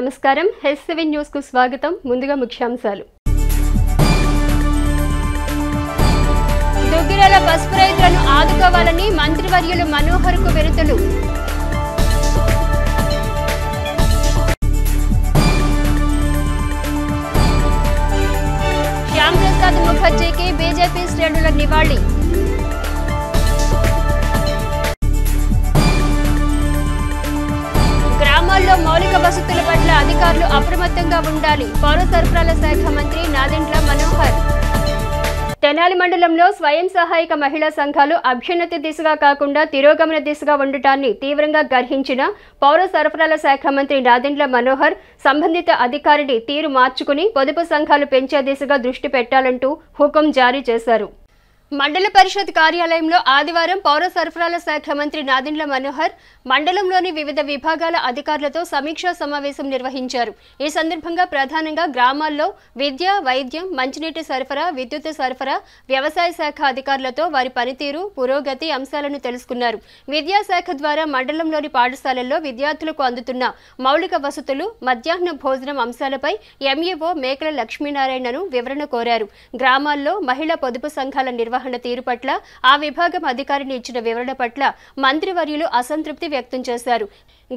నమస్కారం H7 news కు స్వాగతం ముందుగా ముఖ్యాంశాలు దుగ్గిరాల పసుపు రైతులను ఆదుకోవాలని మంత్రివర్యులు మనోహర్ కు వినతులు శ్యామ్ ప్రసాద్ ముఖర్జీకి బీజేపీ శ్రేణుల నివాళి గ్రామాల్లో మౌలిక వసతుల పట్ల అధికారులు అప్రమత్తంగా ఉండాలి పౌర సరఫరాల శాఖ మంత్రి నాదెండ్ల మనోహర్ తెనాలి మండలంలో స్వయం సహాయక మహిళా సంఘాలు అభ్యున్నతి దిశగా కాకుండా తిరోగమన దిశగా ఉండటాన్ని తీవ్రంగా గర్హించిన పౌర సరఫరాల శాఖ మంత్రి నాదెండ్ల మనోహర్ సంబంధిత అధికారిని తీరు మార్చుకుని పొదుపు సంఘాలు పెంచే దిశగా దృష్టి పెట్టాలంటూ హుకుం జారీ చేశారు మండల పరిషత్ కార్యాలయంలో ఆదివారం పౌర సరఫరాల శాఖ మంత్రి నాదెండ్ల మనోహర్ మండలంలోని వివిధ విభాగాల అధికారులతో సమీక్షా సమావేశం నిర్వహించారు. ఈ సందర్భంగా ప్రధానంగా గ్రామాల్లో విద్య, వైద్యం, మంచినీటి సరఫరా, విద్యుత్ సరఫరా, వ్యవసాయ శాఖ అధికారులతో వారి పనితీరు, పురోగతి అంశాలను తెలుసుకున్నారు. విద్యాశాఖ ద్వారా మండలంలోని పాఠశాలల్లో విద్యార్థులకు అందుతున్న మౌలిక వసతులు, మధ్యాహ్న భోజనం అంశాలపై ఎంఈఓ మేకల లక్ష్మీనారాయణను వివరణ కోరారు. గ్రామాల్లో మహిళా పొదుపు సంఘాల నిర్వహణ తీరు పట్ల ఆ విభాగం అధికారిని ఇచ్చిన వివరణ పట్ల మంత్రివర్యులు అసంతృప్తి వ్యక్తం చేశారు.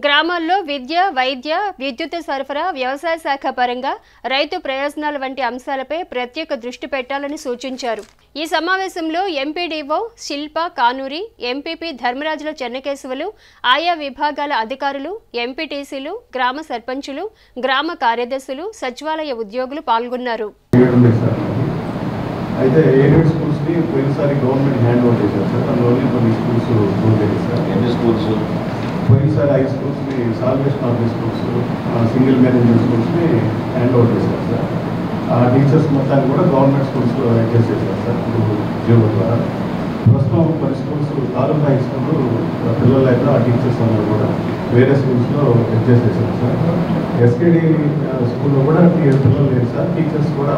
గ్రామాల్లో విద్య, వైద్య, విద్యుత్ సరఫరా, వ్యవసాయ శాఖ పరంగా రైతు ప్రయోజనాల వంటి అంశాలపై ప్రత్యేక దృష్టి పెట్టాలని సూచించారు. ఈ సమావేశంలో ఎంపీడీఓ శిల్ప కానూరి, ఎంపీపీ ధర్మరాజుల చెన్నకేశవులు, ఆయా విభాగాల అధికారులు, ఎంపీటీసీలు, గ్రామ సర్పంచులు, గ్రామ కార్యదర్శులు, సచివాలయ ఉద్యోగులు పాల్గొన్నారు. అయితే ఎయిడెడ్ స్కూల్స్ని పోయినసారి గవర్నమెంట్ హ్యాండ్ ఓవర్ చేశారు సార్. అందువల్ల కొన్ని స్కూల్స్ క్లోజ్ అయ్యాయి సార్. ఎన్ని స్కూల్స్ పోయినసారి 5 స్కూల్స్ని salvation of the schools, single management స్కూల్స్ని హ్యాండ్ ఓవర్ చేశారు సార్. ఆ టీచర్స్ మొత్తాన్ని కూడా గవర్నమెంట్ స్కూల్స్లో అడ్జస్ట్ చేశారు సార్ జీవో ద్వారా. ప్రస్తుతం కొన్ని స్కూల్స్ తాలూకా హై స్కూల్ పిల్లలు అయితే ఆ టీచర్స్ అందరూ కూడా వేరే స్కూల్స్లో అడ్జస్ట్ చేశారు సార్. ఎస్కేడి స్కూల్లో కూడా పిల్లలు లేరు సార్. టీచర్స్ కూడా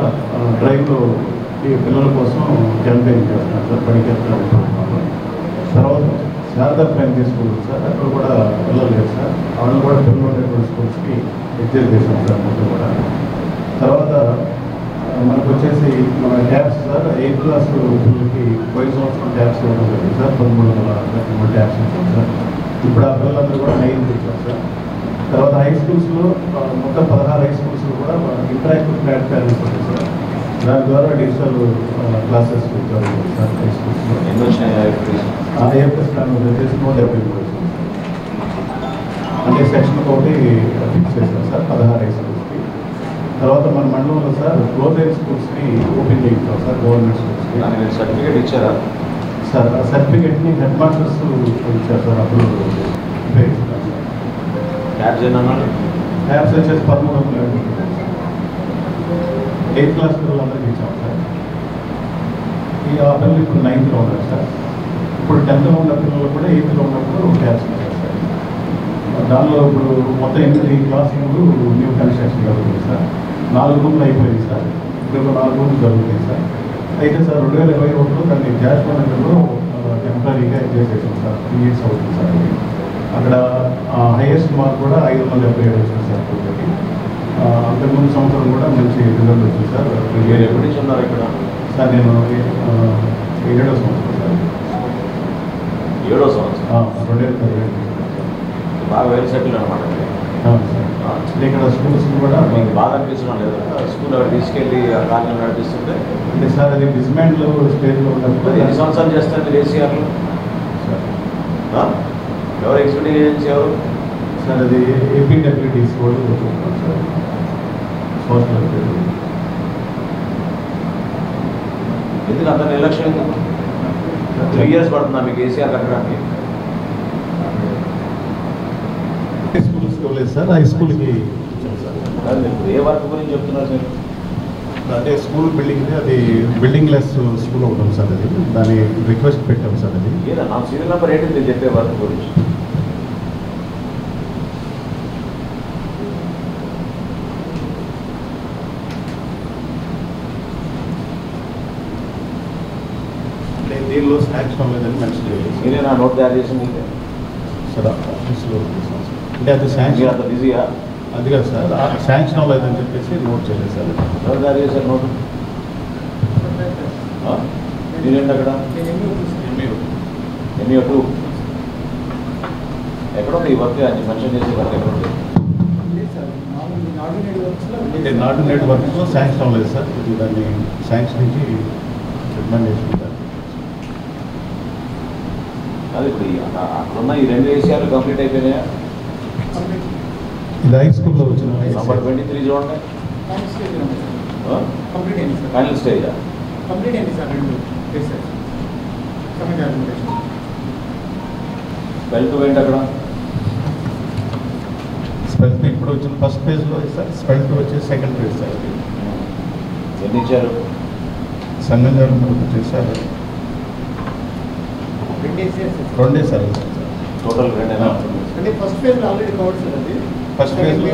డ్రైవ్లో ఈ పిల్లల కోసం క్యాంపెయిన్ చేస్తున్నారు సార్. బడికి వెళ్తున్నారు. తర్వాత శారదా ప్రైమరీ స్కూల్ సార్, అక్కడ కూడా పిల్లలు లేరు సార్. వాళ్ళు కూడా పిల్లలు ఉండేటువంటి స్కూల్స్కి అడ్జస్ట్ చేశాం సార్ మొత్తం కూడా. తర్వాత మనకు వచ్చేసి మన ట్యాబ్స్ సార్, 8th క్లాస్ పిల్లలకి పోయిన సంవత్సరం ట్యాబ్స్ ఇవ్వడం జరిగింది సార్. 1333 ట్యాబ్స్ ఇచ్చాం సార్. ఇప్పుడు ఆ పిల్లలందరూ కూడా 9th ఇచ్చాం సార్. తర్వాత హై స్కూల్స్లో మొత్తం 16 హై స్కూల్స్లో కూడా ఇంటరాక్టివ్ ప్లాట్ఫామ్ ఉంటుంది సార్. దాని ద్వారా డిజిటల్ క్లాసెస్ జరుగుతుంది సార్ హై స్కూల్స్లో. ఐఎఫ్ఎస్ ప్లాన్ వచ్చేసి 170 వచ్చింది అంటే సెక్షన్ ఒకటి ఫిక్స్ చేశారు సార్ 16 హై స్కూల్స్కి. తర్వాత మన మండలంలో సార్ క్లోజ్ అయిన స్కూల్స్ని ఓపెన్ చేయించాం సార్ గవర్నమెంట్ స్కూల్స్కి. సర్టిఫికేట్ ఇచ్చారా సార్? ఆ సర్టిఫికేట్ని హెడ్ మాస్టర్స్ ఇచ్చారు సార్. అప్పుడు యాప్స్ వచ్చేసి 13 8th క్లాస్ పిల్లలందరికీ ఇచ్చాం సార్. ఈ ఆ పిల్లలు ఇప్పుడు 9th ఉన్నారు సార్. ఇప్పుడు 10th ఉన్న పిల్లలు కూడా 8th ఉన్నప్పుడు ట్యాబ్స్ ఇచ్చారు సార్. దానిలో ఇప్పుడు మొత్తం 8 క్లాస్ రూమ్లు న్యూ కన్స్ట్రక్షన్ జరుగుతుంది సార్. 4 రూమ్లు అయిపోయింది సార్. ఇప్పుడు 4 రూమ్లు జరుగుతాయి సార్. అయితే సార్ 2021లో దాన్ని క్యాష్ మేనేజర్లో టెంపరీగా చేసేసాం సార్. 3 years అవుతుంది సార్. అక్కడ హైయెస్ట్ మార్క్ కూడా 577 వచ్చింది సార్. పూర్తికి అంతకుముందు సంవత్సరం కూడా మంచి రిజల్ట్ వచ్చింది సార్. మీరు ఎప్పటి నుంచి ఉన్నారు ఇక్కడ సార్? నేను 7వ సంవత్సరం సార్. 7వ సంవత్సరం 2017 బాగా వెల్ సెటిల్ అనమాట సార్. ఇక్కడ స్కూల్స్ కూడా మీకు బాగా అనిపించడం లేదు స్కూల్ అక్కడ తీసుకెళ్ళి ఆ కార్యం నడిపిస్తుంటే? అంటే సార్ అది డిస్మాండ్లో స్టేజ్లో ఉన్నప్పుడు 8 సంవత్సరాలు చేస్తారు మీరు ఏసీఆర్లో సార్. ఎవరు ఎగ్జిక్యూటివ్ ఏజెన్సీ ఎవరు సార్? అది ఏపీడబ్ల్యూడీసీ వాళ్ళు సార్. సోషల్ ఎందుకు అంత నిర్లక్ష్యం? 3 years పడుతుందా మీకు ఏసీఆర్ కట్టడానికి? స్కూల్స్కి ఇవ్వలేదు సార్. హై స్కూల్కి సార్. ఏ వర్క్ గురించి చెప్తున్నారు సార్? అంటే స్కూల్ బిల్డింగ్, అది బిల్డింగ్ లెస్ స్కూల్ అవుతాం సార్. అది దాన్ని రిక్వెస్ట్ పెట్టాం సార్. అది నా సీరియల్ నెంబర్ ఏంటి చెప్పే వర్క్ గురించి? దీనిలో స్నాక్స్ లేదని మెన్షన్ చేయాలి. మీరే నా నోట్ తయారు చేసింది సార్ ఆఫీస్లో. అంటే అది శాంక్షన్ అంత బిజీగా అది కాదు సార్ శాంక్షన్ అవ్వలేదని చెప్పేసి నోట్ చేయలేదు సార్. ఎవరు జారీ చేశారు నోటు? మీరేంటి అక్కడ MU2 ఎక్కడ ఉంది ఈ వర్క్ అని మెన్షన్ చేసే వర్క్ ఎక్కడ ఉంది? నాటు నేటి వర్క్లో శాంక్షన్ అవ్వలేదు సార్. ఇది దాన్ని శాంక్షన్కి రికమెండ్ చేసుకుంటారు. అది ఇప్పుడు అక్కడున్న ఈ 2 ఏసీఆర్లు కంప్లీట్ అయిపోయినాయా? ఇది హై స్కూల్లో వచ్చిన నంబర్ 23 చూడండి. ఫైనల్ స్టేజా? కంప్లీట్ అయింది sir 2 research coming administration. Spell 2 ఏంటి అక్కడ? స్పెల్ ఇప్పుడు వచ్చిన ఫస్ట్ ఫేజ్లో సార్. స్పెల్ 2 వచ్చేసి సెకండ్ ఫేజ్ సార్. ఎన్ని ఇచ్చారు? సంఘం గారు వచ్చేసారు 2 సార్. టోటల్ 2 అంటే first phase already covered sir. అది ఫస్ట్ ఫేజ్లో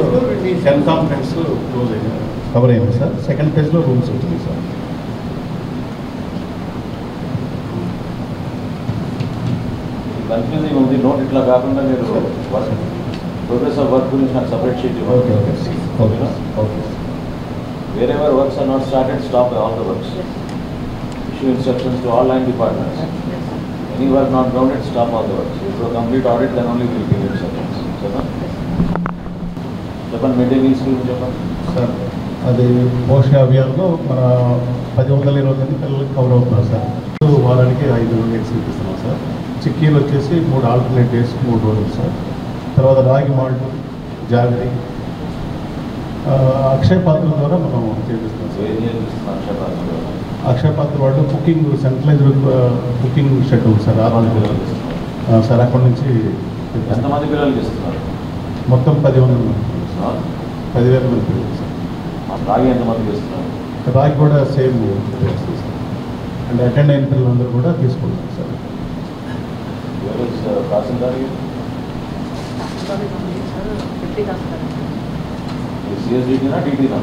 10 కాంప్లెక్స్ క్లోజ్ అయ్యాయి, కవర్ అయింది సార్. సెకండ్ ఫేజ్లో రూమ్స్ వచ్చింది సార్. కన్ఫ్యూజింగ్ ఉంది. నోట్ ఇట్లా కాకుండా మీరు వర్క్ ప్రోగ్రెస్ ఆఫ్ వర్క్ గురించి నాకు separate sheet okay okay okay okay. Wherever works are not started, stop all the works. Issue instructions to all line departments. Any work not grounded, stop all the works. ఇప్పుడు complete audit then only will give instructions. చెప్పండి. Mid day meals గురించి చెప్పండి sir. అది పోషణ అభియాన్లో మన 1020 పిల్లలకి cover అవుతున్నారు sir. వారానికి 5 ఎగ్స్ ఇస్తున్నాం సార్. చిక్కీలు వచ్చేసి 3 ఆల్టర్నేట్ డేస్ 3 రోజులు సార్. తర్వాత రాగి మాల్ట్, జాగరి, అక్షయ పాత్ర ద్వారా మనం చేపిస్తాం సార్. అక్షయ పాత్ర వాళ్ళు కుకింగ్ సెంట్రలైజ్డ్ కుకింగ్ షెడ్ ఉంది సార్. 6 పిల్లలు సార్. అక్కడి నుంచి ఎంతమంది పిల్లలకి ఇస్తున్నారు? మొత్తం 10,000 మంది, 10,000 మంది పిల్లలు సార్. రాగి ఎంతమందికి ఇస్తున్నారు? రాగి కూడా సేమ్ అండ్ అటెండ్ అయిన పిల్లలందరూ కూడా తీసుకుంటారు సార్. తహసీల్దార్ సిఎస్డిటీనా టీటీనా?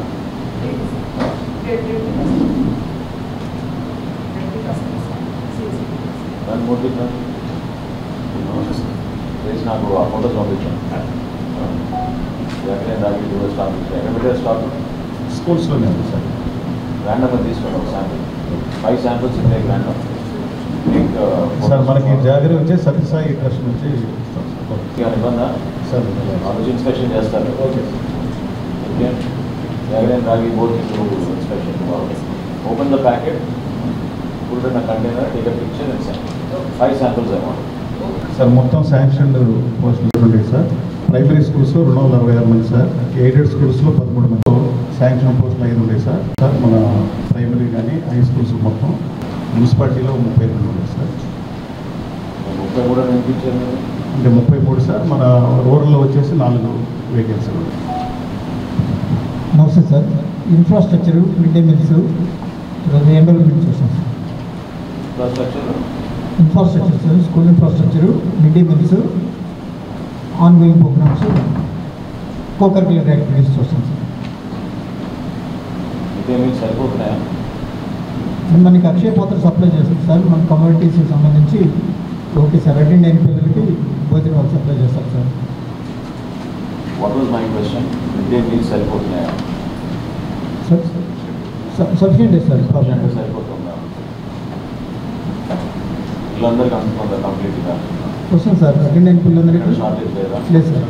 దాని మూర్తి వేసి నాకు ఆ ఫోటోస్ పంపించాను. ఎక్కడైనా రాగి స్టాక్ ఎక్కడ పెట్టారు? స్టాక్ స్కూల్స్లోనే ఉంది సార్. ర్యాండమ్గా తీసుకోండి ఒక శాంపిల్. 5 శాంపిల్స్ ఉంటాయి ర్యాండమ్ సార్. మనకి జాగ్రత్త వచ్చి సత్యసాయి ట్రస్ట్ నుంచి ఇబ్బందా సార్. ఆ రోజు ఇన్స్పెక్షన్ చేస్తారు. Okay okay. ఎక్కడైనా రాగి board inspection open the packet, put it in a container, take a picture and send. 5 samples I want. Sir మొత్తం శాంక్షన్డ్ పోస్టులు ఉంటాయి సార్. ప్రైమరీ స్కూల్స్లో 266 మంది సార్. ఎయిడెడ్ స్కూల్స్లో 13 మంది. శాంక్షన్ పోస్టులు 5 ఉన్నాయి సార్. సార్ మన ప్రైమరీ కానీ హై స్కూల్స్ మొత్తం మున్సిపాలిటీలో 32 ఉన్నాయి సార్. 33 అనిపించారు అంటే 33 సార్. మన రూరల్లో వచ్చేసి 4 వేకెన్సీలు ఉన్నాయి. నమస్తే sir. Infrastructure, mid day meals, enrolment చూసాం sir. Infrastructure sir, school infrastructure, mid day meals, ongoing programmes, cocurricular activities చూస్తాం సార్. సరిపోతున్నాయా? మనకి అక్షయ పాత్ర సప్లై చేస్తాం సార్. మన కమ్యూనిటీస్కి సంబంధించి ఓకే సార్. అటెండ్ అయిన పిల్లలకి భోజనాలు సప్లై చేస్తాం sir. What was my question? Mid day meals సరిపోతున్నాయా? Sir sufficient sir. సరిపోతుందా? పిల్లలందరికీ అందుతుందా కంప్లీట్గా? వస్తాం సార్. అటెండ్ అయిన పిల్లలందరికీ షార్టేజ్ లేదా? లేదు సార్.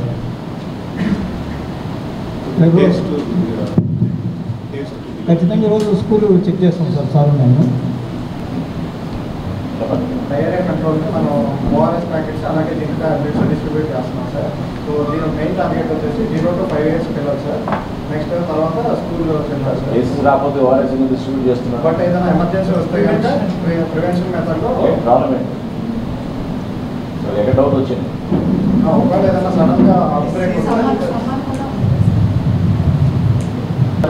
ఖచ్చితంగా ఈరోజు స్కూల్ చెక్ చేస్తాం సార్. సార్ నేను డయేరియా కంట్రోల్కి మనం ఓఆర్ఎస్ ప్యాకెట్స్ అలాగే దీనికి టాబ్లెట్స్ డిస్ట్రిబ్యూట్ చేస్తున్నాం సార్. సో దీని మెయిన్ టార్గెట్ వచ్చేసి 0 to 5 years పిల్లలు సార్. నెక్స్ట్ తర్వాత స్కూల్లో వెళ్ళాలి సార్. కేసెస్ రాకపోతే ఓఆర్ఎస్ డిస్ట్రిబ్యూట్ చేస్తున్నారు. బట్ ఏదైనా ఎమర్జెన్సీ వస్తే కనుక ప్రివెన్షన్ మెథడ్లో ప్రాబ్లం ఏంటి? ఎక్కడ డౌట్ వచ్చింది? ఒకవేళ ఏదైనా సడన్గా అవుట్బ్రేక్ వస్తే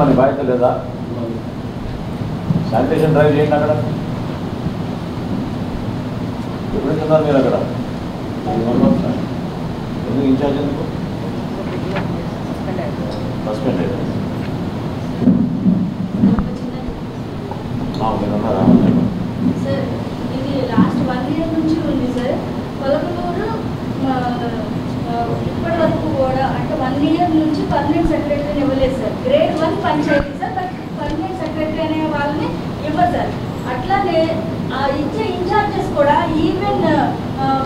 మన బాధ్యత లేదా? శానిటేషన్ డ్రైవ్ చేయండి అక్కడ. ఎప్పుడు వెళ్తున్నారు మీరు అక్కడ? ఎందుకు ఇన్ఛార్జ్ ఎందుకు సస్పెండ్ అయ్యారు? మీరు ఉన్నారా? సార్ ఇది లాస్ట్ 1 year నుంచి ఉంది సార్. పొలకలూరు ఇప్పటి వరకు కూడా అంటే 1 year నుంచి పర్మనెంట్ పర్మనెంట్ సెక్రటరీని ఇవ్వలేదు sir. Grade 1 panchayat sir, but permanent secretary అనే వాళ్ళని ఇవ్వరు సార్. అట్లానే ఇచ్చే ఇన్ఛార్జెస్ కూడా ఈవెన్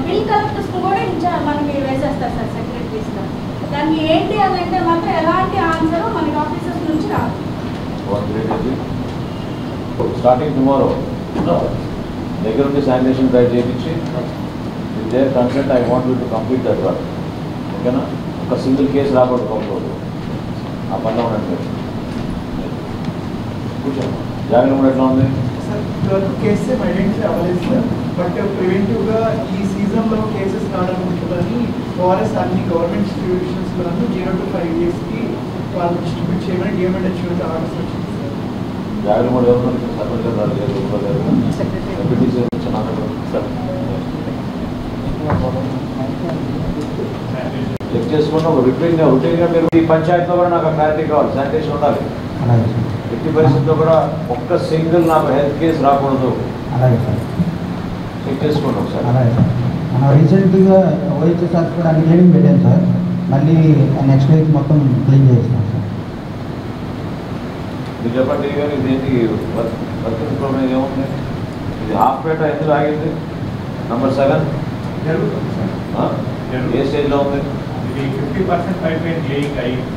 బిల్ కలెక్టర్స్ కూడా మనకి వేసేస్తారు సార్ సెక్రటరీస్గా. దానికి ఏంటి అని అంటే మాత్రం ఎలాంటి ఆన్సర్ మనకి ఆఫీసర్స్ నుంచి రాదు. స్టార్టింగ్ టుమారో దగ్గర ఉండి శానిటేషన్ డ్రైవ్ చేయించి with their consent I want you to complete that work. ఓకేనా? ఒక సింగిల్ కేసు రాకూడదు కంప్లీట్ ఆ పనిలో ఉన్నట్టు కూర్చోండి. జాగ్రత్త కూడా ఎట్లా ఉంది? కేసెస్ ఐడెంటిఫై అవ్వలేదు సార్, బట్ ప్రివెంటివ్గా ఈ సీజన్లో కేసెస్ రావడానికి ఫారెస్ట్ అన్ని గవర్నమెంట్ ఇన్స్టిట్యూషన్స్లో 0 to 5 yearsకి వాళ్ళు డిస్ట్రిబ్యూట్ చేయమని డిఎంఎడ్ ఆర్డర్స్ వచ్చింది సార్. జాగ్రత్త కూడా ఎవరు సపరేట్గా రాలేదు చెక్ చేసుకున్న రొటీన్గా మీరు ఈ పంచాయతీలో కూడా నాకు క్లారిటీ కావాలి. శానిటేషన్ ఉండాలి. ఎట్టి పరిస్థితుల్లో కూడా ఒక్క సింగిల్ నాకు హెల్త్ కేసు రాకూడదు. అలాగే సార్, చెక్ చేసుకోండి ఒకసారి. అలాగే సార్. మనం రీసెంట్గా ఓహెచ్ఎస్ హాస్పిటల్ అన్ని క్లీనింగ్ పెట్టాం సార్. మళ్ళీ నెక్స్ట్ వీక్ మొత్తం క్లీన్ చేస్తాం సార్. మీరు చెప్పండి కానీ ఇదేంటి వర్కింగ్ ప్రోగ్రామ్ ఏముంది? ఇది హాస్పేట ఎందుకు ఆగింది? నంబర్ 7 జరుగుతుంది సార్. ఏ స్టేజ్లో ఉంది? ఇది 50% పైప్ లేయింగ్ అయ్యింది.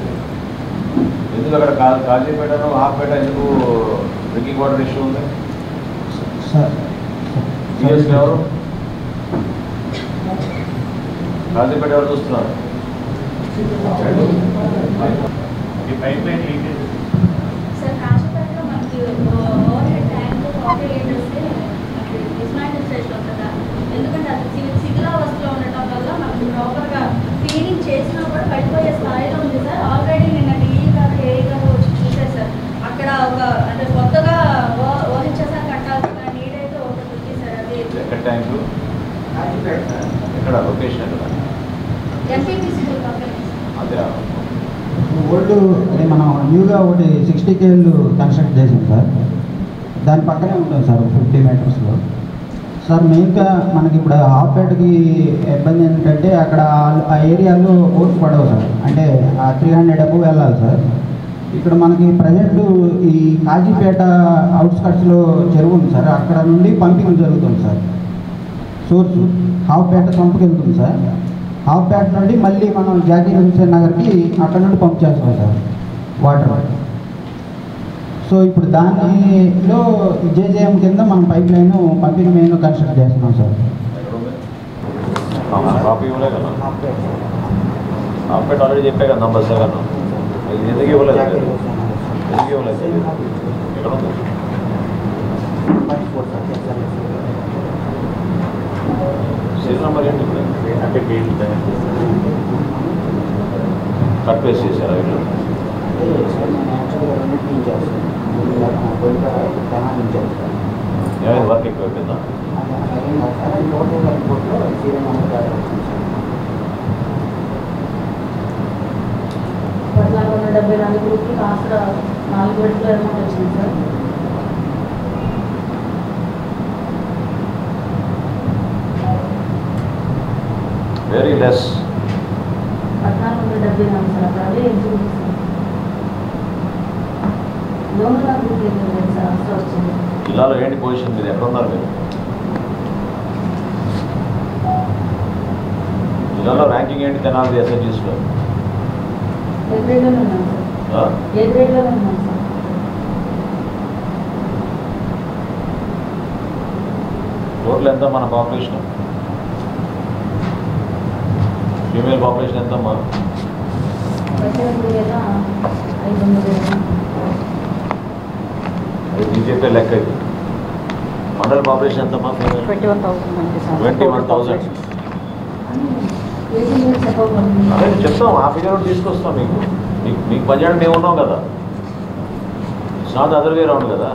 ఎందుకు అక్కడ కాజీపేటను హాఫ్పేట ఎందుకు డ్రింకింగ్ వాటర్ ఇష్యూ ఉంది? సార్ పిఎస్కి ఎవరు? కాజీపేట ఎవరు చూస్తున్నారు? ఈ పైప్ లైన్ లీకేజ్ సార్ కాశీపేటలో మనకి over head tank 40 litres dismantle స్టేజ్లో కదా, ఎందుకంటే అది శిథిలావస్థలో ఉండటం వల్ల మనకి ప్రాపర్గా క్లీనింగ్ చేసినా కూడా పడిపోయే స్థాయిలో ఉంది సార్. ఆల్రెడీ నిన్న డిఈ గారు ఏఈ గారు వచ్చి చూసారు సార్. అక్కడ ఒక అంటే కొత్తగా ఓహెచ్ఎస్ఆర్ కట్టాల్సిన నీడ్ అయితే ఒకటి ఉంది సార్. అది ఎక్కడ ట్యాంకు? ఎక్కడ లొకేషన్ ఎక్కడ? ఎంపీపీసీ కంపెనీ అదే ఓల్డ్ అదే మనం న్యూగా ఒకటి 60 KL కన్స్ట్రక్ట్ చేసాం సార్. దాని పక్కనే ఉంటుంది సార్ 50 మీటర్స్లో సార్. మెయిన్గా మనకి ఇప్పుడు హాఫ్పేటకి ఇబ్బంది ఏంటంటే అక్కడ ఆ ఏరియాలో ఓట్స్ పడవు సార్. అంటే ఆ 300 అబవ్ వెళ్ళాలి సార్. ఇక్కడ మనకి ప్రజెంట్ ఈ కాజీపేట అవుట్స్కట్స్లో చెరువు ఉంది సార్. అక్కడ నుండి పంపింగ్ జరుగుతుంది సార్. సోర్స్ హాఫ్పేట పంపుకి వెళ్తుంది సార్. హాఫ్పేట నుండి మళ్ళీ మనం జాకీర్ హుస్సేన్ నగర్కి అక్కడ నుండి పంప్ చేస్తాం సార్ వాటర్. సో ఇప్పుడు దానిలో జేజేఎం కింద మనం pipe line pumping main construct చేస్తున్నాం సార్. కాపీ ఇవ్వలే కదా? హాఫ్పేట ఆల్రెడీ చెప్పే కదా నంబర్ 7. ఇది ఎందుకు ఇవ్వలేదు? ఎందుకు ఇవ్వలేదు? ఎక్కడ ఉంది? సీరియల్ నెంబర్ ఏంటి? అంటే కట్ పేస్ట్ చేశారా వీళ్ళు? ఏమైంది? వర్క్ ఎక్కువ అయిపోయిందా? పద్నాలుగు 174 గ్రూప్కి కాస్త 4 గంటల అమౌంట్ వచ్చింది సార్. Very less. 1474 సార్. అక్కడ అదే ఎందుకు లోన్ గ్రూప్ లేదు సార్. అసలు వచ్చింది. జిల్లాలో ఏంటి పొజిషన్? మీరు ఎక్కడ ఉన్నారు? మీరు జిల్లాలో ర్యాంకింగ్ ఏంటి? తెనాలి ఎస్ఎన్జీస్లో ఏ గ్రేడ్లోనే ఉన్నాం సార్. ఏ గ్రేడ్లోనే ఉన్నాం సార్. టోటల్ ఎంత మన పాపులేషన్? ఫీమేల్ పాపులేషన్ ఎంతమ్మా? 18,500. అది బీజేపీ లెక్క ఇది. మండల పాపులేషన్ ఎంతమ్మా? 21,000. అదే చెప్తాం, ఆ ఫిగర్ తీసుకొస్తాం మీకు. మీకు బడ్జెట్ మేము ఉన్నాం కదా. It's not other way round కదా.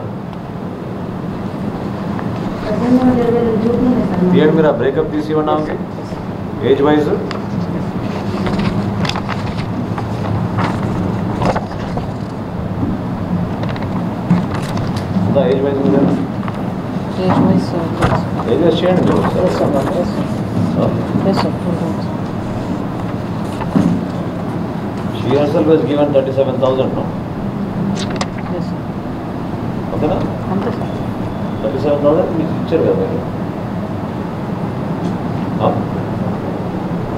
తీయండి మీరు ఆ బ్రేకప్ తీసి ఇవ్వండి ఏజ్ వైజ్. ఏజ్ వైజ్ మీద ఏజ్ వైజ్ చేయండి మీరు. She herself has given 37,000 now. ఓకేనా? 37,000 మీకు ఇచ్చారు కదా మీరు.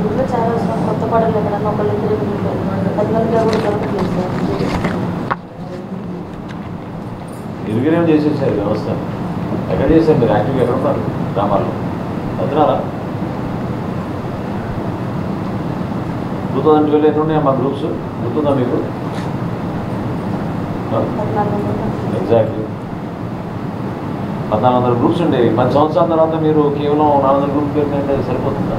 ఊళ్ళో చాలా కొత్త పడలు ఎక్కడన్నా ఒకళ్ళు ఇద్దరు పెద్దగా కూడా దొరకట్లేదు సార్. నిర్వీర్యం చేసేసారు వ్యవస్థ. ఎక్కడ చేశారు మీరు? యాక్టివ్గా ఎక్కడ ఉన్నారు? గ్రామాల్లో వస్తున్నారా? 2012 ఎన్ని ఉన్నాయా మా గ్రూప్స్? గుర్తుందా మీకు? ఎగ్జాక్ట్లీ 1400 గ్రూప్స్ ఉండేవి. 10 సంవత్సరాల తర్వాత మీరు కేవలం 400 గ్రూప్ పేరు అంటే సరిపోతుందా?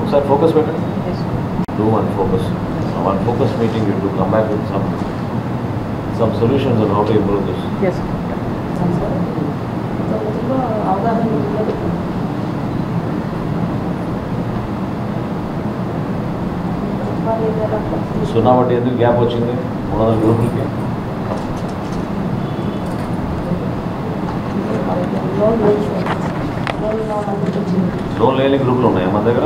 ఒకసారి ఫోకస్ పెట్టండి. Do one focus meeting. You do come back with some solutions on how to improve this. Yes. సున్నా బట్టి ఎందుకు గ్యాప్ వచ్చింది 300 గ్రూపులకి? లోన్ లేని గ్రూపులు ఉన్నాయా మన దగ్గర?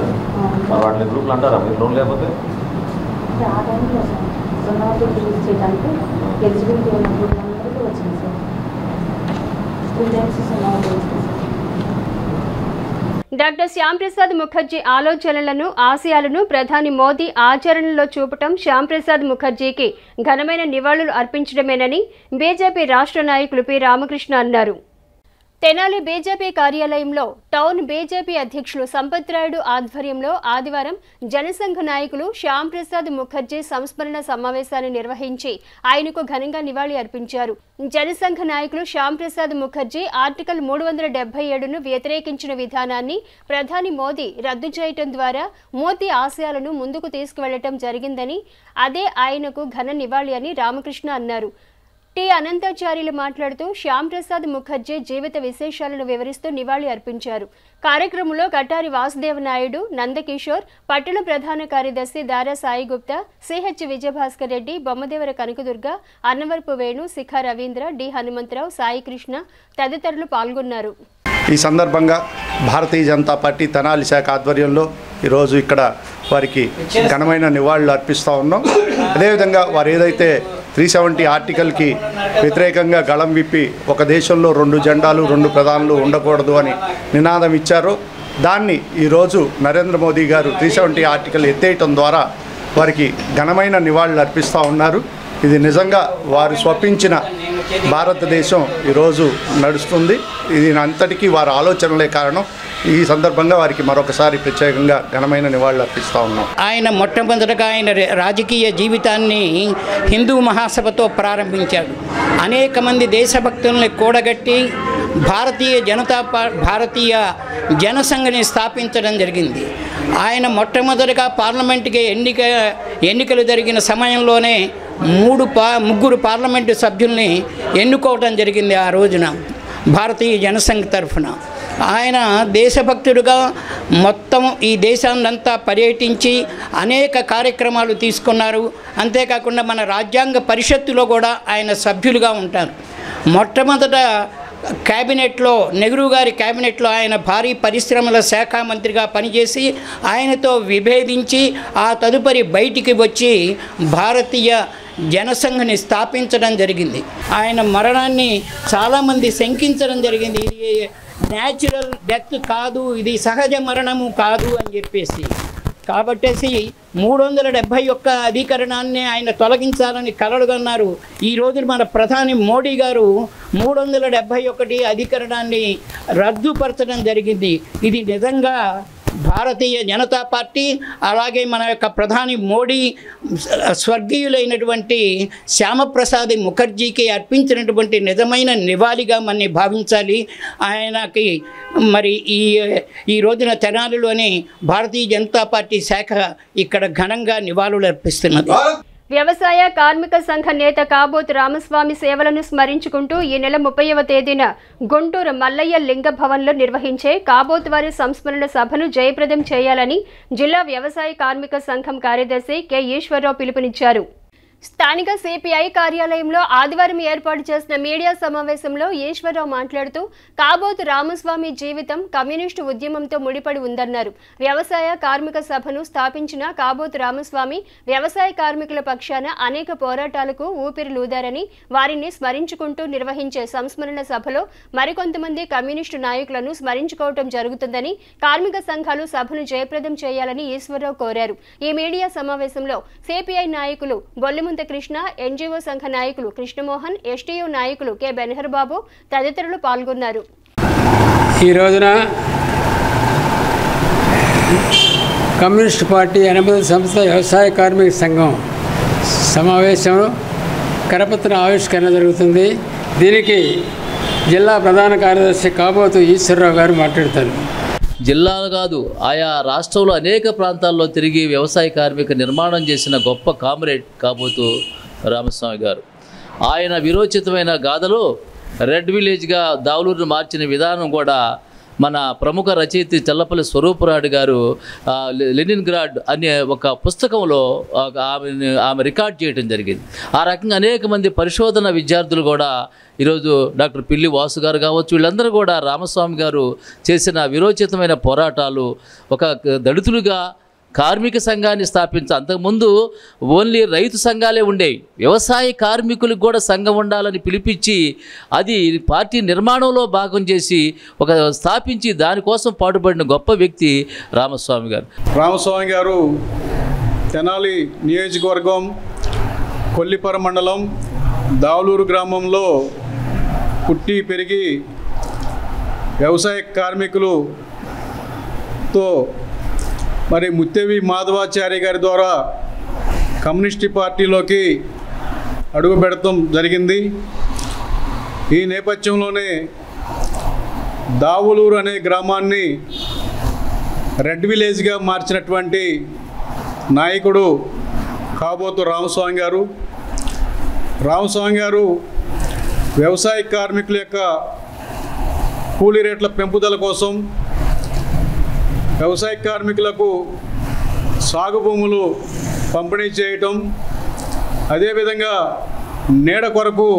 మరి వాటిని గ్రూపులు అంటారా మీరు లోన్ లేకపోతే? డాక్టర్ శ్యాంప్రసాద్ ముఖర్జీ ఆలోచనలను ఆశయాలను ప్రధాని మోదీ ఆచరణలో చూపటం శ్యాంప్రసాద్ ముఖర్జీకి ఘనమైన నివాళులు అర్పించడమేనని బీజేపీ రాష్ట్ర నాయకులు పి రామకృష్ణ అన్నారు. తెనాలి బీజేపీ కార్యాలయంలో టౌన్ బీజేపీ అధ్యక్షులు సంపత్ రాయుడు ఆధ్వర్యంలో ఆదివారం జనసంఘ నాయకులు శ్యాంప్రసాద్ ముఖర్జీ సంస్మరణ సమావేశాన్ని నిర్వహించి ఆయనకు ఘనంగా నివాళి అర్పించారు. జనసంఘ నాయకులు శ్యాంప్రసాద్ ముఖర్జీ ఆర్టికల్ 377ను వ్యతిరేకించిన విధానాన్ని ప్రధాని మోదీ రద్దు చేయటం ద్వారా మోదీ ఆశయాలను ముందుకు తీసుకువెళ్లటం జరిగిందని, అదే ఆయనకు ఘన నివాళి అని రామకృష్ణ అన్నారు. టి అనంతాచార్యులు మాట్లాడుతూ శ్యాంప్రసాద్ ముఖర్జీ జీవిత విశేషాలను వివరిస్తూ నివాళి అర్పించారు. కార్యక్రమంలో కటారి వాసుదేవ నాయుడు, నందకిషోర్, పట్టణ ప్రధాన కార్యదర్శి దారా సాయి గుప్తా, సిహెచ్ విజయభాస్కర్ రెడ్డి, బొమ్మదేవర కనకదుర్గ, అన్నవరపు వేణు, శిఖా రవీంద్ర, డి హనుమంతరావు, సాయి కృష్ణ తదితరులు పాల్గొన్నారు. ఈ సందర్భంగా భారతీయ జనతా పార్టీ తెనాలి శాఖ ఆధ్వర్యంలో ఈరోజు ఇక్కడ వారికి ఘనమైన నివాళులు అర్పిస్తూ ఉన్నాం. అదేవిధంగా వారు ఏదైతే 370 ఆర్టికల్కి వ్యతిరేకంగా గళం విప్పి ఒక దేశంలో 2 జెండాలు 2 ప్రధానులు ఉండకూడదు అని నినాదం ఇచ్చారో దాన్ని ఈరోజు నరేంద్ర మోదీ గారు 370 ఆర్టికల్ ఎత్తేయటం ద్వారా వారికి ఘనమైన నివాళులు అర్పిస్తూ ఉన్నారు. ఇది నిజంగా వారు స్వప్నించిన భారతదేశం ఈరోజు నడుస్తుంది. ఇది అంతటికీ వారి ఆలోచనలే కారణం. ఈ సందర్భంగా వారికి మరొకసారి ప్రత్యేకంగా ఘనమైన నివాళులు అర్పిస్తూ ఉన్నాం. ఆయన మొట్టమొదటగా ఆయన రాజకీయ జీవితాన్ని హిందూ మహాసభతో ప్రారంభించాడు. అనేక మంది దేశభక్తుల్ని కూడగట్టి భారతీయ జనసంఘని స్థాపించడం జరిగింది. ఆయన మొట్టమొదటిగా పార్లమెంటుకి ఎన్నికలు జరిగిన సమయంలోనే ముగ్గురు పార్లమెంటు సభ్యుల్ని ఎన్నుకోవడం జరిగింది. ఆ రోజున భారతీయ జనసంఘ్ తరఫున ఆయన దేశభక్తుడుగా మొత్తం ఈ దేశాన్నంతా పర్యటించి అనేక కార్యక్రమాలు తీసుకున్నారు. అంతేకాకుండా మన రాజ్యాంగ పరిషత్తులో కూడా ఆయన సభ్యులుగా ఉంటారు. మొట్టమొదట క్యాబినెట్లో, నెహ్రూ గారి క్యాబినెట్లో ఆయన భారీ పరిశ్రమల శాఖ మంత్రిగా పనిచేసి ఆయనతో విభేదించి ఆ తదుపరి బయటికి వచ్చి భారతీయ జనసంఘని స్థాపించడం జరిగింది. ఆయన మరణాన్ని చాలామంది శంకించడం జరిగింది. ఇది న్యాచురల్ డెత్ కాదు, ఇది సహజ మరణము కాదు అని చెప్పేసి. కాబట్టేసి 371 అధికరణాన్ని ఆయన తొలగించాలని కలలుగన్నారు. ఈ రోజు మన ప్రధాని మోడీ గారు 371 అధికరణాన్ని రద్దుపరచడం జరిగింది. ఇది నిజంగా భారతీయ జనతా పార్టీ అలాగే మన యొక్క ప్రధాని మోడీ స్వర్గీయులైనటువంటి శ్యామప్రసాద్ ముఖర్జీకి అర్పించినటువంటి నిజమైన నివాళిగా మనని భావించాలి. ఆయనకి మరి ఈ రోజున తెనాలిలోని భారతీయ జనతా పార్టీ శాఖ ఇక్కడ ఘనంగా నివాళులు అర్పిస్తున్నది. వ్యవసాయ కార్మిక సంఘ నేత కాబోతు రామస్వామి సేవలను స్మరించుకుంటూ ఈ నెల 30వ తేదీన గుంటూరు మల్లయ్య లింగ భవన్లో నిర్వహించే కాబోతు వారి సంస్మరణ సభను జయప్రదం చేయాలని జిల్లా వ్యవసాయ కార్మిక సంఘం కార్యదర్శి కె ఈశ్వరరావు పిలుపునిచ్చారు. స్థానిక సిపిఐ కార్యాలయంలో ఆదివారం ఏర్పాటు చేసిన మీడియా సమావేశంలో ఈశ్వరరావు మాట్లాడుతూ కాబోతు రామస్వామి జీవితం కమ్యూనిస్టు ఉద్యమంతో ముడిపడి ఉందన్నారు. వ్యవసాయ కార్మిక సభను స్థాపించిన కాబోతు రామస్వామి వ్యవసాయ కార్మికుల పక్షాన అనేక పోరాటాలకు ఊపిరిలూదారని, వారిని స్మరించుకుంటూ నిర్వహించే సంస్మరణ సభలో మరికొంతమంది కమ్యూనిస్టు నాయకులను స్మరించుకోవడం జరుగుతుందని, కార్మిక సంఘాలు సభను జయప్రదం చేయాలని ఈశ్వరరావు కోరారు. ఈ మీడియా సమావేశంలో సిపిఐ నాయకులు బొల్లిముంత కృష్ణ, ఎన్జీఓ సంఘ నాయకులు కృష్ణమోహన్, ఎస్టీయూ నాయకులు కె బెనహర్ బాబు తదితరులు పాల్గొన్నారు. ఈ రోజున కమ్యూనిస్ట్ పార్టీ 8వ సంస్థ వ్యవసాయ కార్మిక సంఘం సమావేశం కరపత్ర ఆవిష్కరణ జరుగుతుంది. దీనికి జిల్లా ప్రధాన కార్యదర్శి కాబోతు ఈశ్వరరావు గారు మాట్లాడతారు. జిల్లాలు కాదు, ఆయా రాష్ట్రంలో అనేక ప్రాంతాల్లో తిరిగి వ్యవసాయ కార్మిక నిర్మాణం చేసిన గొప్ప కామ్రేడ్ కాబోతు రామస్వామి గారు. ఆయన విరోచితమైన గాథలో రెడ్ విలేజ్గా దావులూరును మార్చిన విధానం కూడా మన ప్రముఖ రచయిత చల్లపల్లి స్వరూపరాడు గారు లెనిన్గ్రాడ్ అనే ఒక పుస్తకంలో ఆమె రికార్డ్ చేయడం జరిగింది. ఆ రకంగా అనేక మంది పరిశోధన విద్యార్థులు కూడా ఈరోజు డాక్టర్ పిల్లి వాసు గారు కావచ్చు, వీళ్ళందరూ కూడా రామస్వామి గారు చేసిన విరోచితమైన పోరాటాలు, ఒక దళితులుగా కార్మిక సంఘాన్ని స్థాపించ, అంతకుముందు ఓన్లీ రైతు సంఘాలే ఉండేవి, వ్యవసాయ కార్మికులకు కూడా సంఘం ఉండాలని పిలిపించి అది పార్టీ నిర్మాణంలో భాగం చేసి ఒక స్థాపించి దానికోసం పాటుపడిన గొప్ప వ్యక్తి రామస్వామి గారు. రామస్వామి గారు తెనాలి నియోజకవర్గం కొల్లిపర మండలం దావులూరు గ్రామంలో పుట్టి పెరిగి వ్యవసాయ కార్మికులతో మరి ముత్తేవి మాధవాచార్య గారి ద్వారా కమ్యూనిస్టు పార్టీలోకి అడుగు పెడతాం జరిగింది. ఈ నేపథ్యంలోనే దావులూరు అనే గ్రామాన్ని రెడ్ విలేజ్గా మార్చినటువంటి నాయకుడు కాబోతు రామస్వామి గారు. రామస్వామి గారు వ్యవసాయ కార్మికుల యొక్క కూలీ రేట్ల పెంపుదల కోసం, వ్యవసాయ కార్మికులకు సాగు భూములు పంపిణీ చేయటం, అదేవిధంగా నీడ కొరకు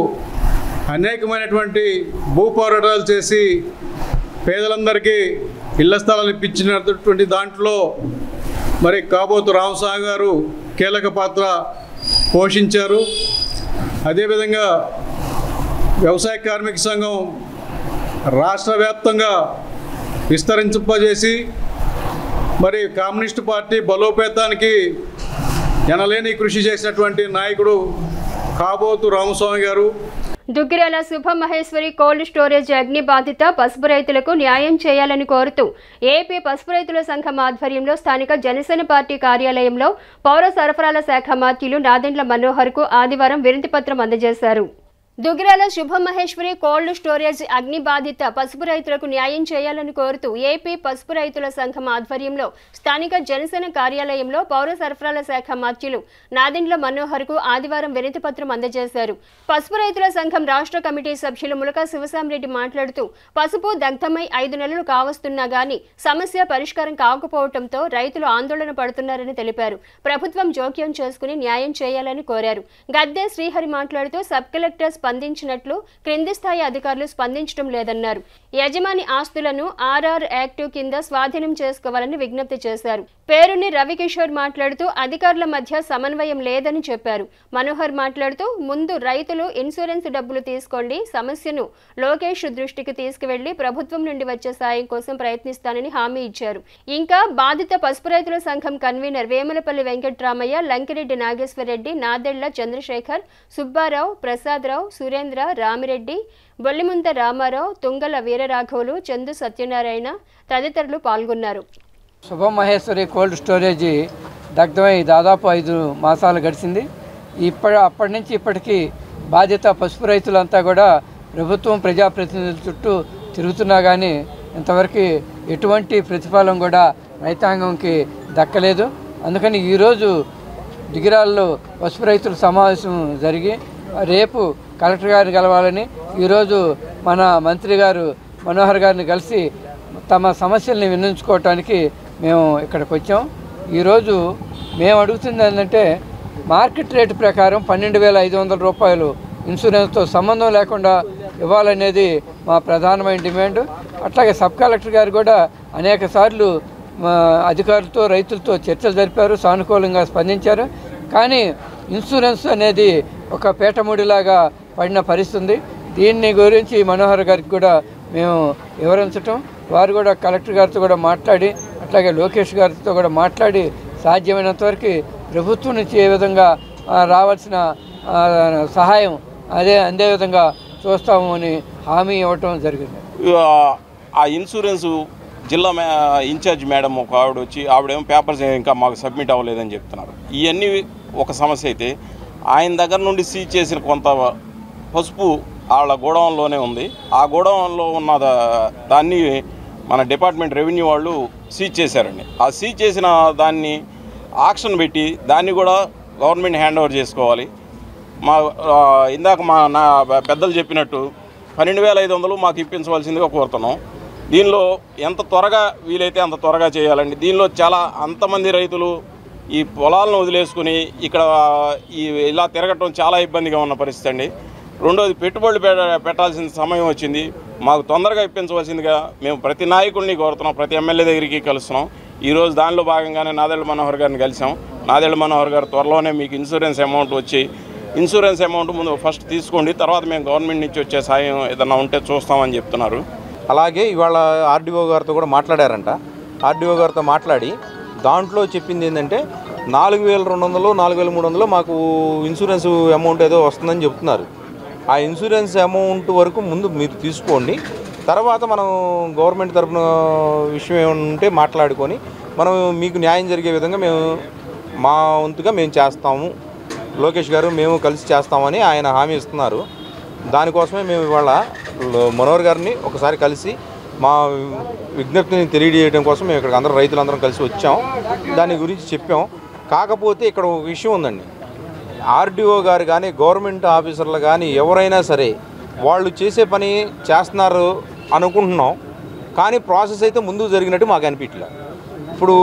అనేకమైనటువంటి భూ పోరాటాలు చేసి పేదలందరికీ ఇళ్ల స్థలాలు ఇప్పించినటువంటి దాంట్లో మరి కాబోతు రామస్వామి గారు కీలక పాత్ర పోషించారు. అదేవిధంగా వ్యవసాయ కార్మిక సంఘం రాష్ట్ర వ్యాప్తంగా విస్తరింపజేసి మరి కమ్యూనిస్టు పార్టీ బలోపేతానికి ఎనలేని కృషి చేసినటువంటి నాయకుడు కాబోతు రామస్వామి గారు. దుగ్గిరాల శుభమహేశ్వరి కోల్డ్ స్టోరేజ్ అగ్ని బాధిత పసుపు రైతులకు న్యాయం చేయాలని కోరుతూ ఏపీ పసుపు రైతుల సంఘం ఆధ్వర్యంలో స్థానిక జనసేన పార్టీ కార్యాలయంలో పౌర సరఫరాల శాఖ మంత్రులు నాదెండ్ల మనోహర్కు ఆదివారం వినతి పత్రం అందజేశారు. దుగ్గిరాల శుభమహేశ్వరి కోల్డ్ స్టోరేజ్ అగ్ని బాధిత పసుపు రైతులకు న్యాయం చేయాలని కోరుతూ ఏపీ పసుపు రైతుల సంఘం ఆధ్వర్యంలో స్థానిక జనసేన కార్యాలయంలో పౌర సరఫరాల శాఖ మంత్రులు నాదెండ్ల మనోహర్కు ఆదివారం వినతి పత్రం అందజేశారు. పసుపు రైతుల సంఘం రాష్ట్ర కమిటీ సభ్యులు ములకా శివసాంరెడ్డి మాట్లాడుతూ పసుపు దగ్ధమై 5 నెలలు కావస్తున్నా గానీ సమస్య పరిష్కారం కాకపోవడంతో రైతులు ఆందోళన పడుతున్నారని తెలిపారు. ప్రభుత్వం జోక్యం చేసుకుని న్యాయం చేయాలని కోరారు. గద్దె శ్రీహరి మాట్లాడుతూ సబ్ కలెక్టర్ స్పందించినట్లు క్రింది స్థాయి అధికారులు స్పందించడం లేదన్నారు. యజమాని ఆస్తులను ఆర్ఆర్ యాక్ట్ కింద స్వాధీనం చేసుకోవాలని విజ్ఞప్తి చేశారు. పేరుని రవికిషోర్ మాట్లాడుతూ అధికారుల మధ్య సమన్వయం లేదని చెప్పారు. మనోహర్ మాట్లాడుతూ ముందు రైతులు ఇన్సూరెన్స్ డబ్బులు తీసుకోండి, సమస్యను లోకేష్ దృష్టికి తీసుకువెళ్లి ప్రభుత్వం నుండి వచ్చే సాయం కోసం ప్రయత్నిస్తానని హామీ ఇచ్చారు. ఇంకా బాధిత పసుపు రైతుల సంఘం కన్వీనర్ వేములపల్లి వెంకట్రామయ్య, లంకిరెడ్డి నాగేశ్వరరెడ్డి, నాదెళ్ల చంద్రశేఖర్, సుబ్బారావు, ప్రసాదరావు, సురేంద్ర, రామిరెడ్డి, బొల్లిముంత రామారావు, తుంగల వీరరాఘవులు, చందు సత్యనారాయణ తదితరులు పాల్గొన్నారు. శుభమహేశ్వరి కోల్డ్ స్టోరేజీ దగ్ధమై దాదాపు 5 మాసాలు గడిచింది. అప్పటి నుంచి ఇప్పటికీ బాధిత పసుపు రైతులంతా కూడా ప్రభుత్వం ప్రజాప్రతినిధుల చుట్టూ తిరుగుతున్నా కానీ ఇంతవరకు ఎటువంటి ప్రతిఫలం కూడా రైతాంగంకి దక్కలేదు. అందుకని ఈరోజు దిగిరాల్లో పసుపు రైతుల సమావేశం జరిగి రేపు కలెక్టర్ గారిని కలవాలని, ఈరోజు మన మంత్రి గారు మనోహర్ గారిని కలిసి తమ సమస్యల్ని విన్నవించుకోవటానికి మేము ఇక్కడికి వచ్చాం. ఈరోజు మేము అడుగుతుంది ఏంటంటే మార్కెట్ రేటు ప్రకారం 12,500 రూపాయలు ఇన్సూరెన్స్తో సంబంధం లేకుండా ఇవ్వాలనేది మా ప్రధానమైన డిమాండ్. అట్లాగే సబ్ కలెక్టర్ గారు కూడా అనేక సార్లు అధికారులతో రైతులతో చర్చలు జరిపారు, సానుకూలంగా స్పందించారు. కానీ ఇన్సూరెన్స్ అనేది ఒక పీటముడిలాగా పడిన పరిస్థితి. దీన్ని గురించి మనోహర్ గారికి కూడా మేము వివరించటం, వారు కూడా కలెక్టర్ గారితో కూడా మాట్లాడి అట్లాగే లోకేష్ గారితో కూడా మాట్లాడి సాధ్యమైనంత వరకు ప్రభుత్వం నుంచి ఏ విధంగా రావాల్సిన సహాయం అందే విధంగా చూస్తాము అని హామీ ఇవ్వటం జరిగింది. ఆ ఇన్సూరెన్సు జిల్లా ఇన్ఛార్జ్ మేడం ఒక ఆవిడ వచ్చి ఆవిడేమో పేపర్స్ ఇంకా మాకు సబ్మిట్ అవ్వలేదని చెప్తున్నారు. ఇవన్నీ ఒక సమస్య అయితే ఆయన దగ్గర నుండి సీజ్ చేసిన కొంత పసుపు వాళ్ళ గోడౌన్లోనే ఉంది. ఆ గోడౌన్లో ఉన్న దాన్ని మన డిపార్ట్మెంట్ రెవెన్యూ వాళ్ళు సీజ్ చేశారండి. ఆ సీజ్ చేసిన దాన్ని ఆక్షన్ పెట్టి దాన్ని కూడా గవర్నమెంట్ హ్యాండ్ ఓవర్ చేసుకోవాలి. ఇందాక నా పెద్దలు చెప్పినట్టు 12,500 మాకు ఇప్పించవలసిందిగా కోరుతున్నాం. దీనిలో ఎంత త్వరగా వీలైతే అంత త్వరగా చేయాలండి. దీనిలో అంతమంది రైతులు ఈ పొలాలను వదిలేసుకుని ఇక్కడ ఇలా తిరగటం చాలా ఇబ్బందిగా ఉన్న పరిస్థితి అండి. రెండోది పెట్టుబడులు పెట్టాల్సిన సమయం వచ్చింది. మాకు తొందరగా ఇప్పించవలసిందిగా మేము ప్రతి నాయకుడిని కోరుతున్నాం, ప్రతి ఎమ్మెల్యే దగ్గరికి కలుస్తున్నాం. ఈరోజు దానిలో భాగంగానే నాదెళ్ల మనోహర్ గారిని కలిసాం. నాదెళ్ల మనోహర్ గారు త్వరలోనే మీకు ఇన్సూరెన్స్ అమౌంట్ వచ్చి ఇన్సూరెన్స్ అమౌంట్ ముందు ఫస్ట్ తీసుకోండి, తర్వాత మేము గవర్నమెంట్ నుంచి వచ్చే సాయం ఏదన్నా ఉంటే చూస్తామని చెప్తున్నారు. అలాగే ఇవాళ ఆర్డీఓ గారితో కూడా మాట్లాడారంట. ఆర్డీఓ గారితో మాట్లాడి దాంట్లో చెప్పింది ఏంటంటే 4,200 4,300 మాకు ఇన్సూరెన్స్ అమౌంట్ ఏదో వస్తుందని చెప్తున్నారు. ఆ ఇన్సూరెన్స్ అమౌంట్ వరకు ముందు మీరు తీసుకోండి, తర్వాత మనం గవర్నమెంట్ తరఫున విషయం ఏమైనా ఉంటే మాట్లాడుకొని మనం మీకు న్యాయం జరిగే విధంగా మా వంతుగా మేము చేస్తాము, లోకేష్ గారు మేము కలిసి చేస్తామని ఆయన హామీ ఇస్తున్నారు. దానికోసమే మేము ఇవాళ మనోహర్ గారిని ఒకసారి కలిసి మా విజ్ఞప్తిని తెలియజేయడం కోసం మేము ఇక్కడ అందరూ రైతులందరం కలిసి వచ్చాం. దాని గురించి చెప్పాం. కాకపోతే ఇక్కడ ఒక విషయం ఉందండి, ఆర్డీఓ గారు కానీ గవర్నమెంట్ ఆఫీసర్లు కానీ ఎవరైనా సరే వాళ్ళు చేసే పని చేస్తున్నారు అనుకుంటున్నాం, కానీ ప్రాసెస్ అయితే ముందు జరిగినట్టు మాకు అనిపించలేదు. ఇప్పుడు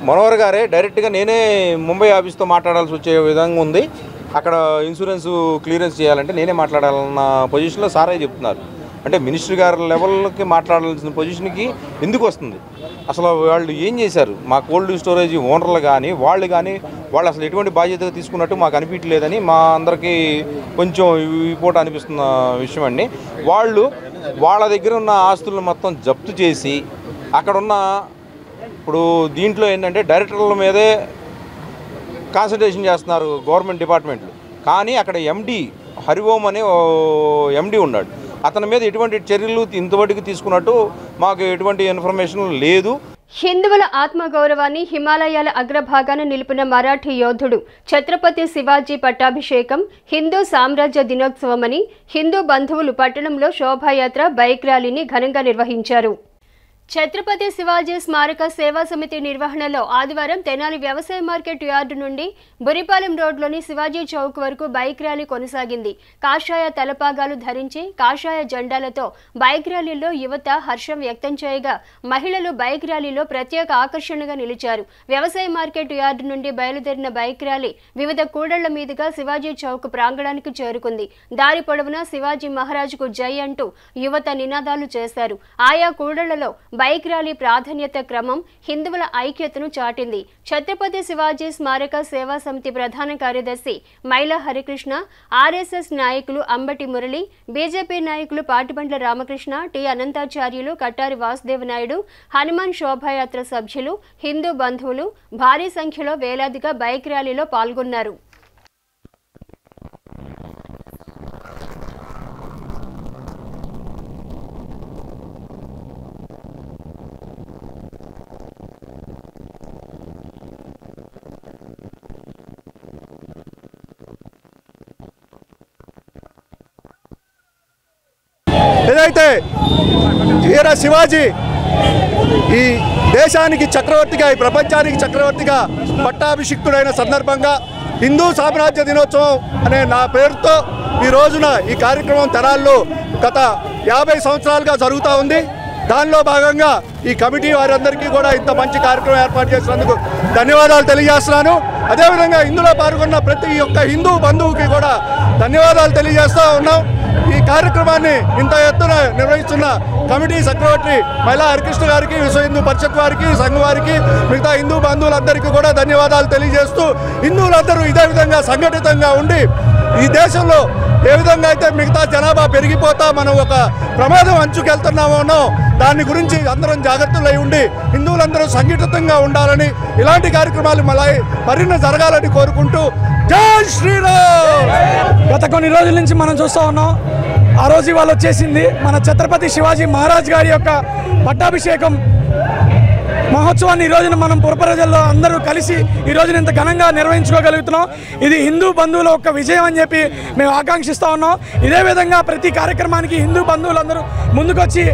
మనోహర్ గారే డైరెక్ట్గా నేనే ముంబై ఆఫీస్తో మాట్లాడాల్సి వచ్చే విధంగా ఉంది. అక్కడ ఇన్సూరెన్స్ క్లియరెన్స్ చేయాలంటే నేనే మాట్లాడాలన్న పొజిషన్లో సారే చెప్తున్నారు. అంటే మినిస్టర్ గారి లెవెల్కి మాట్లాడాల్సిన పొజిషన్కి ఎందుకు వస్తుంది? అసలు వాళ్ళు ఏం చేశారు? మా కోల్డ్ స్టోరేజ్ ఓనర్లు కానీ వాళ్ళు అసలు ఎటువంటి బాధ్యత తీసుకున్నట్టు మాకు అనిపించలేదని మా అందరికీ కొంచెం ఈ పూట అనిపిస్తున్న విషయం అండి. వాళ్ళ దగ్గర ఉన్న ఆస్తులను మొత్తం జప్తు చేసి అక్కడున్న ఇప్పుడు దీంట్లో ఏంటంటే డైరెక్టర్ల మీదే కాన్సన్ట్రేషన్ చేస్తున్నారు గవర్నమెంట్ డిపార్ట్మెంట్లు. కానీ అక్కడ ఎండి హరిఓం అనే ఎండి ఉన్నాడు, అతని మీద ఎటువంటి చర్యలు ఇంతవరకు తీసుకున్నట్టు మాకు ఎటువంటి ఇన్ఫర్మేషన్ లేదు. హిందువుల ఆత్మగౌరవాన్ని హిమాలయాల అగ్రభాగాన నిలిపిన మరాఠీ యోధుడు ఛత్రపతి శివాజీ పట్టాభిషేకం హిందూ సామ్రాజ్య దినోత్సవమని హిందూ బంధువులు పట్టణంలో శోభాయాత్ర బైక్ ర్యాలీని ఘనంగా నిర్వహించారు. ఛత్రపతి శివాజీ స్మారక సేవా సమితి నిర్వహణలో ఆదివారం తెనాలి వ్యవసాయ మార్కెట్ యార్డు నుండి బురిపాలెం రోడ్లోని శివాజీ చౌక్ వరకు బైక్ ర్యాలీ కొనసాగింది. కాషాయ తలపాగాలు ధరించి కాషాయ జెండాలతో బైక్ ర్యాలీలో యువత హర్షం వ్యక్తం చేయగా మహిళలు బైక్ ర్యాలీలో ప్రత్యేక ఆకర్షణగా నిలిచారు. వ్యవసాయ మార్కెట్ యార్డు నుండి బయలుదేరిన బైక్ ర్యాలీ వివిధ కూడళ్ల మీదుగా శివాజీ చౌక్ ప్రాంగణానికి చేరుకుంది. దారి పొడవునా శివాజీ మహారాజుకు జై అంటూ యువత నినాదాలు చేశారు. ఆయా కూడళ్లలో బైక్ ర్యాలీ ప్రాధాన్యత క్రమం హిందువుల ఐక్యతను చాటింది. ఛత్రపతి శివాజీ స్మారక సేవా సమితి ప్రధాన కార్యదర్శి మైలా హరికృష్ణ, ఆర్ఎస్ఎస్ నాయకులు అంబటి మురళి, బీజేపీ నాయకులు పాటిబండ్ల రామకృష్ణ, టి అనంతాచార్యులు, కట్టారి వాసుదేవ నాయుడు, హనుమాన్ శోభాయాత్ర సభ్యులు, హిందూ బంధువులు భారీ సంఖ్యలో వేలాదిగా బైక్ ర్యాలీలో పాల్గొన్నారు. ఏదైతే వీర శివాజీ ఈ దేశానికి చక్రవర్తిగా ఈ ప్రపంచానికి చక్రవర్తిగా పట్టాభిషిక్తుడైన సందర్భంగా హిందూ సామ్రాజ్య దినోత్సవం అనే నా పేరుతో ఈ రోజున ఈ కార్యక్రమం తెనాల్లో గత 50 సంవత్సరాలుగా జరుగుతూ ఉంది. దానిలో భాగంగా ఈ కమిటీ వారందరికీ కూడా ఇంత మంచి కార్యక్రమం ఏర్పాటు చేసినందుకు ధన్యవాదాలు తెలియజేస్తున్నాను. అదేవిధంగా ఇందులో పాల్గొన్న ప్రతి ఒక్క హిందూ బంధువుకి కూడా ధన్యవాదాలు తెలియజేస్తూ ఉన్నాం. ఈ కార్యక్రమాన్ని ఇంత ఎత్తున నిర్వహిస్తున్న కమిటీ సెక్రటరీ మహిళా హరికృష్ణ గారికి, విశ్వ హిందూ పరిషత్ వారికి, సంఘం వారికి, మిగతా హిందూ బంధువులందరికీ కూడా ధన్యవాదాలు తెలియజేస్తూ హిందువులందరూ ఇదే విధంగా సంఘటితంగా ఉండి ఈ దేశంలో ఏ విధంగా అయితే మిగతా జనాభా పెరిగిపోతా మనం ఒక ప్రమాదం అంచుకెళ్తున్నామో దాని గురించి అందరం జాగ్రత్తలై ఉండి హిందువులందరూ సంఘటితంగా ఉండాలని, ఇలాంటి కార్యక్రమాలు మరిన్ని జరగాలని కోరుకుంటూ జై శ్రీరామ్. గత కొన్ని రోజుల నుంచి మనం చూస్తూ ఉన్నాం. ఆ రోజు ఇవాళ వచ్చేసింది మన ఛత్రపతి శివాజీ మహారాజ్ గారి యొక్క పట్టాభిషేకం మహోత్సవాన్ని ఈ రోజున మనం పురప్రజల్లో అందరూ కలిసి ఈ రోజున ఇంత ఘనంగా నిర్వహించుకోగలుగుతున్నాం. ఇది హిందూ బంధువుల యొక్క విజయం అని చెప్పి మేము ఆకాంక్షిస్తూ ఉన్నాం. ఇదే విధంగా ప్రతి కార్యక్రమానికి హిందూ బంధువులందరూ ముందుకొచ్చి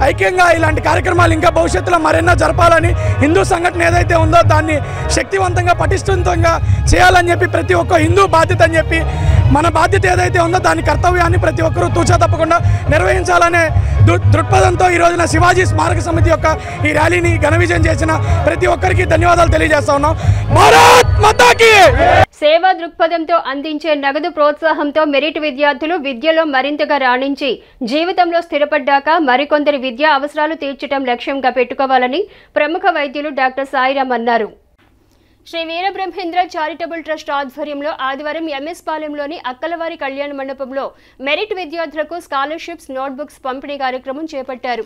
ఐక్యంగా ఇలాంటి కార్యక్రమాలు ఇంకా భవిష్యత్తులో మరెన్నో జరపాలని, హిందూ సంఘటన ఏదైతే ఉందో దాన్ని శక్తివంతంగా పటిష్టంగా చేయాలని చెప్పి ప్రతి ఒక్క హిందూ బాధ్యత అని చెప్పి మన బాధ్యత ఏదైతే ఉందో దాని కర్తవ్యాన్ని ప్రతి ఒక్కరూ తూచా తప్పకుండా నిర్వహించాలనే దృక్పథంతో ఈ రోజున శివాజీ స్మారక సమితి యొక్క ఈ ర్యాలీని ఘన విజయం చేసిన ప్రతి ఒక్కరికి ధన్యవాదాలు తెలియజేస్తా ఉన్నాం. భారత్ మాతాకి. సేవా దృక్పథంతో అందించే నగదు ప్రోత్సాహంతో మెరిట్ విద్యార్థులు విద్యలో మరింతగా రాణించి జీవితంలో స్థిరపడ్డాక మరికొందరి విద్యా అవసరాలు తీర్చడం లక్ష్యంగా పెట్టుకోవాలని ప్రముఖ వైద్యులు డాక్టర్ సాయిరామ్ అన్నారు. శ్రీ వీరబ్రహ్మేంద్ర చారిటబుల్ ట్రస్ట్ ఆధ్వర్యంలో ఆదివారం ఎంఎస్ పాలెంలోని అక్కలవారి కళ్యాణ మండపంలో మెరిట్ విద్యార్థులకు స్కాలర్షిప్స్, నోట్బుక్స్ పంపిణీ కార్యక్రమం చేపట్టారు.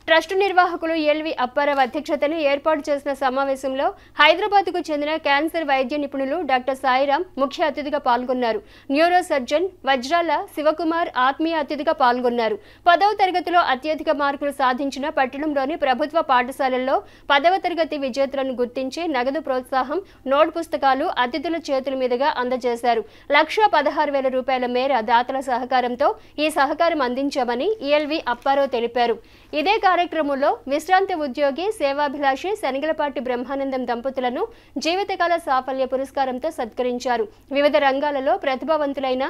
ట్రస్ట్ నిర్వాహకులు ఎల్వి అప్పారావు అధ్యక్షతన ఏర్పాటు చేసిన సమావేశంలో హైదరాబాద్కు చెందిన క్యాన్సర్ వైద్య నిపుణులు డాక్టర్ సాయిరామ్ ముఖ్య అతిథిగా పాల్గొన్నారు. న్యూరో సర్జన్ వజ్రాల శివకుమార్ ఆత్మీయ అతిథిగా పాల్గొన్నారు. 10వ తరగతిలో అత్యధిక మార్కులు సాధించిన పట్టణంలోని ప్రభుత్వ పాఠశాలల్లో 10వ తరగతి విజేతలను గుర్తించి నగదు ప్రోత్సాహం, నోట్ పుస్తకాలు అతిథుల చేతుల మీదుగా అందజేశారు. 1,16,000 రూపాయల మేర దాతల సహకారంతో ఈ సహకారం అందించామని ఎల్వి అప్పారావు తెలిపారు. ఇదే కార్యక్రమంలో విశ్రాంత ఉద్యోగి సేవాభిలాషి శనగలపాటి బ్రహ్మానందం దంపతులను జీవితకాల సాఫల్య పురస్కారంతో సత్కరించారు. వివిధ రంగాలలో ప్రతిభావంతులైన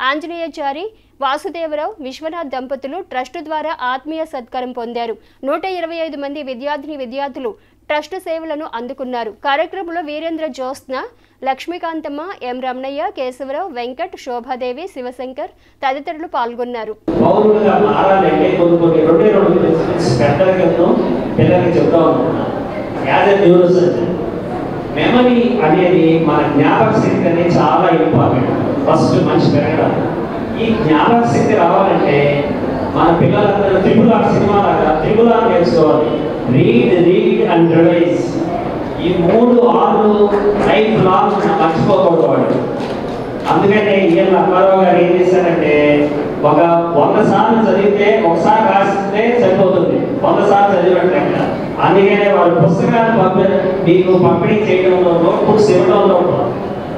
ఆంజనేయచారి, వాసుదేవరావు, విశ్వనాథ్ దంపతులు ట్రస్టు ద్వారా ఆత్మీయ సత్కారం పొందారు. 125 మంది విద్యార్థులు ట్రస్టు సేవలను అందుకున్నారు. కార్యక్రమంలో వీరేంద్ర జ్యోత్స్న, లక్ష్మీకాంతమ్మ, ఎం రమణయ్య, కేశవరావు, వెంకట్, శోభాదేవి, శివశంకర్ తదితరులు పాల్గొన్నారు. మెమరీ అనేది మన జ్ఞాపక శక్తి అనేది చాలా ఇంపార్టెంట్. ఫస్ట్ మనిషి పెరగడం. ఈ జ్ఞాపక శక్తి రావాలంటే మన పిల్లలందరూ త్రిపుల సినిమా లాగా త్రిపుల నేర్చుకోవాలి. Read and revise. ఈ 3-6 లైఫ్ లాంగ్ మర్చిపోకూడదు వాడు. అందుకనే ఈయన అప్పారావు గారు ఏం చేశారంటే ఒక 100 సార్లు చదివితే ఒకసారి రాస్తే సరిపోతుంది, 100 సార్లు చదివినట్లయినా. అందుకనే వారు పుస్తకాలు మీకు పంపిణీ చేయడంలో, నోట్బుక్స్ ఇవ్వడంలో